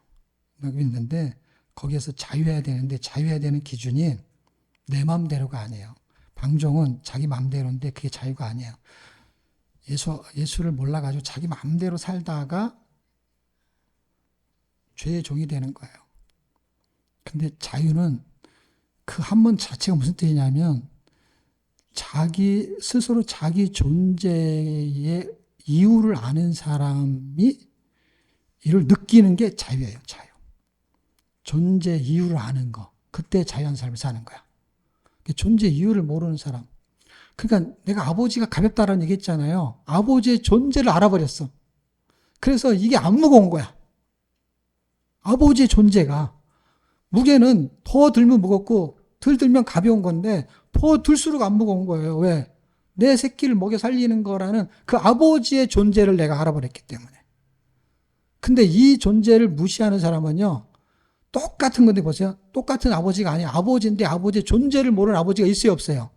[SPEAKER 1] 메고 있는데 거기에서 자유해야 되는데 자유해야 되는 기준이 내 마음대로가 아니에요. 방종은 자기 마음대로인데 그게 자유가 아니에요. 예수를 몰라가지고 자기 마음대로 살다가 죄의 종이 되는 거예요. 근데 자유는 그 한 번 자체가 무슨 뜻이냐면 자기 스스로 자기 존재의 이유를 아는 사람이 이를 느끼는 게 자유예요. 자유. 존재 이유를 아는 거. 그때 자유한 삶을 사는 거야. 존재 이유를 모르는 사람. 그러니까 내가 아버지가 가볍다라는 얘기 했잖아요. 아버지의 존재를 알아버렸어. 그래서 이게 안 무거운 거야. 아버지의 존재가. 무게는 더 들면 무겁고 덜 들면 가벼운 건데 더 들수록 안 무거운 거예요. 왜? 내 새끼를 먹여 살리는 거라는 그 아버지의 존재를 내가 알아버렸기 때문에. 근데 이 존재를 무시하는 사람은요. 똑같은 건데 보세요. 똑같은 아버지가 아니야. 아버지인데 아버지의 존재를 모르는 아버지가 있어요, 없어요?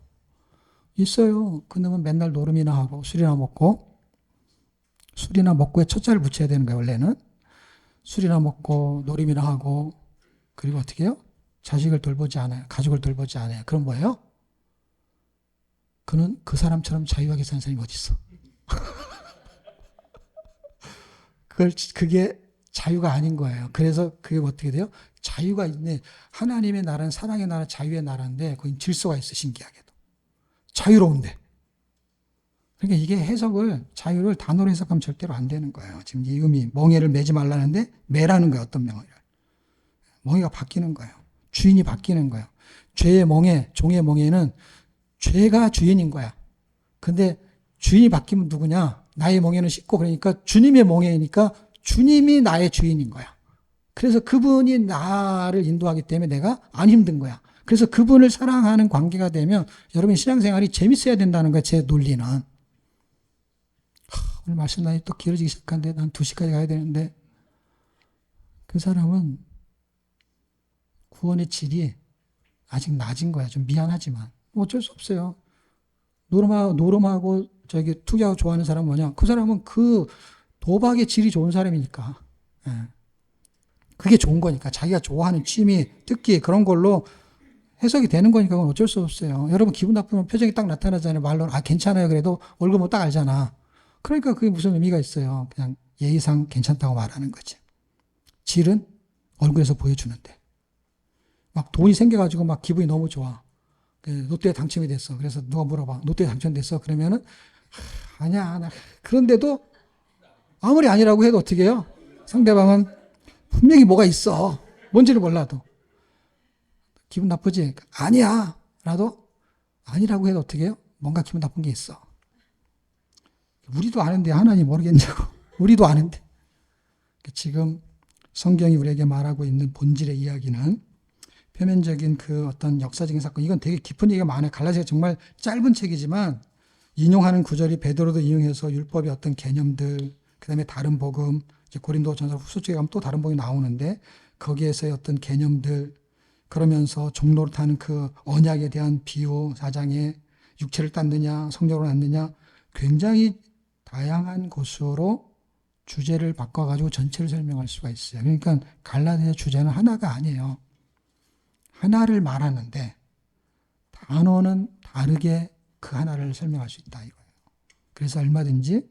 [SPEAKER 1] 있어요. 그놈은 맨날 노름이나 하고 술이나 먹고 술이나 먹고에 첫자를 붙여야 되는 거예요. 원래는. 술이나 먹고 노름이나 하고 그리고 어떻게 해요? 자식을 돌보지 않아요. 가족을 돌보지 않아요. 그럼 뭐예요? 그는 그 사람처럼 자유하게 사는 사람이 어디 있어? 그게 자유가 아닌 거예요. 그래서 그게 어떻게 돼요? 자유가 있네. 하나님의 나라는 사랑의 나라, 자유의 나라인데 거기 질서가 있어. 신기하게도. 자유로운데. 그러니까 이게 자유를 단어로 해석하면 절대로 안 되는 거예요. 지금 이 의미, 멍에를 매지 말라는데 매라는 거예요. 어떤 멍에를. 멍에가 바뀌는 거예요. 주인이 바뀌는 거예요. 죄의 멍에, 종의 멍에는 죄가 주인인 거야. 근데 주인이 바뀌면 누구냐? 나의 멍에는 씻고 그러니까 주님의 멍에니까 주님이 나의 주인인 거야. 그래서 그분이 나를 인도하기 때문에 내가 안 힘든 거야. 그래서 그분을 사랑하는 관계가 되면 여러분 신앙생활이 재밌어야 된다는 거야. 제 논리는. 오늘 말씀 나이 또 길어지기 시작한데 난 2시까지 가야 되는데 그 사람은 구원의 질이 아직 낮은 거야. 좀 미안하지만 어쩔 수 없어요. 노름하고 저기 투기하고 좋아하는 사람은 뭐냐? 그 사람은 그 도박의 질이 좋은 사람이니까. 예. 그게 좋은 거니까. 자기가 좋아하는 취미, 특기 그런 걸로 해석이 되는 거니까 그건 어쩔 수 없어요. 여러분 기분 나쁘면 표정이 딱 나타나잖아요. 말로 괜찮아요. 그래도 얼굴 보면 딱 알잖아. 그러니까 그게 무슨 의미가 있어요. 그냥 예의상 괜찮다고 말하는 거지. 질은 얼굴에서 보여주는데. 막 돈이 생겨가지고 막 기분이 너무 좋아. 롯데에 당첨이 됐어. 그래서 누가 물어봐. 롯데에 당첨됐어? 그러면은 아니야. 그런데도 아무리 아니라고 해도 어떻게 해요? 상대방은 분명히 뭐가 있어. 뭔지를 몰라도. 기분 나쁘지? 아니야. 라도 아니라고 해도 어떻게 해요? 뭔가 기분 나쁜 게 있어. 우리도 아는데 하나님 모르겠냐고. 우리도 아는데. 지금 성경이 우리에게 말하고 있는 본질의 이야기는 표면적인 그 어떤 역사적인 사건, 이건 되게 깊은 얘기가 많아요. 갈라디아가 정말 짧은 책이지만 인용하는 구절이 베드로도 인용해서 율법의 어떤 개념들, 그 다음에 다른 복음, 이제 고린도전서 후서 쪽에 가면 또 다른 복음이 나오는데 거기에서의 어떤 개념들, 그러면서 종로를 타는 그 언약에 대한 비유, 4장에 육체를 땄느냐, 성령으로 낳느냐, 굉장히 다양한 곳으로 주제를 바꿔가지고 전체를 설명할 수가 있어요. 그러니까 갈라디아 주제는 하나가 아니에요. 하나를 말하는데 단어는 다르게 그 하나를 설명할 수 있다 이거예요. 그래서 얼마든지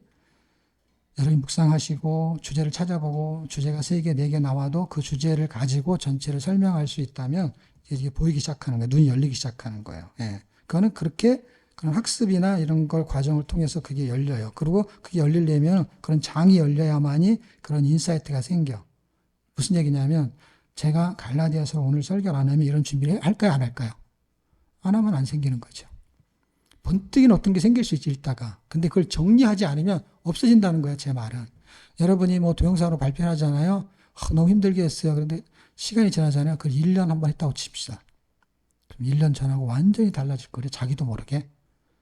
[SPEAKER 1] 여러분이 묵상하시고 주제를 찾아보고 주제가 3개, 4개 나와도 그 주제를 가지고 전체를 설명할 수 있다면 이게 보이기 시작하는 거예요. 눈이 열리기 시작하는 거예요. 예. 그거는 그렇게 그런 학습이나 이런 걸 과정을 통해서 그게 열려요. 그리고 그게 열리려면 그런 장이 열려야만이 그런 인사이트가 생겨. 무슨 얘기냐면 제가 갈라디아서 오늘 설교를 안 하면 이런 준비를 할까요? 안 할까요? 안 하면 안 생기는 거죠. 번뜩이는 어떤 게 생길 수 있지, 읽다가. 근데 그걸 정리하지 않으면 없어진다는 거예요, 제 말은. 여러분이 뭐 동영상으로 발표를 하잖아요. 너무 힘들게 했어요. 그런데 시간이 지나잖아요. 그걸 1년 한번 했다고 칩시다. 그럼 1년 전하고 완전히 달라질 거예요. 자기도 모르게.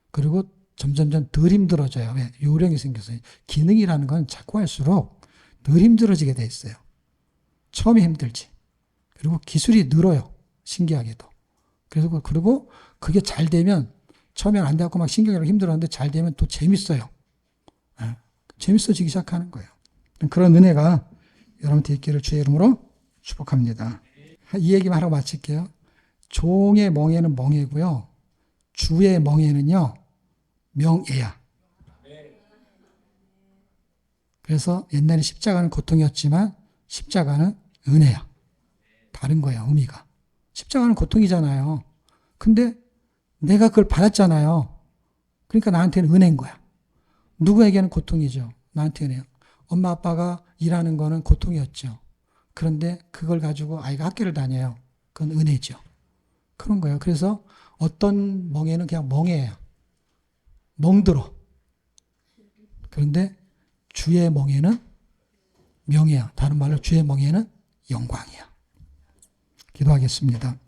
[SPEAKER 1] 그리고 점점점 덜 힘들어져요. 왜? 요령이 생겨서. 기능이라는 건 자꾸 할수록 늘 힘들어지게 돼 있어요. 처음에 힘들지. 그리고 기술이 늘어요. 신기하게도. 그리고 그게 잘 되면 처음엔 안 돼갖고 막 신경이 힘들었는데 잘 되면 또 재밌어요. 네. 재밌어지기 시작하는 거예요. 그런 은혜가 여러분한테 있기를 주의 이름으로 축복합니다. 이 얘기만 하고 마칠게요. 종의 멍에는 멍해고요. 주의 멍에는요, 명예야. 그래서 옛날에 십자가는 고통이었지만 십자가는 은혜야. 다른 거야, 의미가. 십자가는 고통이잖아요. 근데 내가 그걸 받았잖아요. 그러니까 나한테는 은혜인 거야. 누구에게는 고통이죠. 나한테는. 엄마 아빠가 일하는 거는 고통이었죠. 그런데 그걸 가지고 아이가 학교를 다녀요. 그건 은혜죠. 그런 거예요. 그래서 어떤 멍에는 그냥 멍해요. 멍들어. 그런데 주의 멍에는 명예야. 다른 말로 주의 멍에는 영광이야. 기도하겠습니다.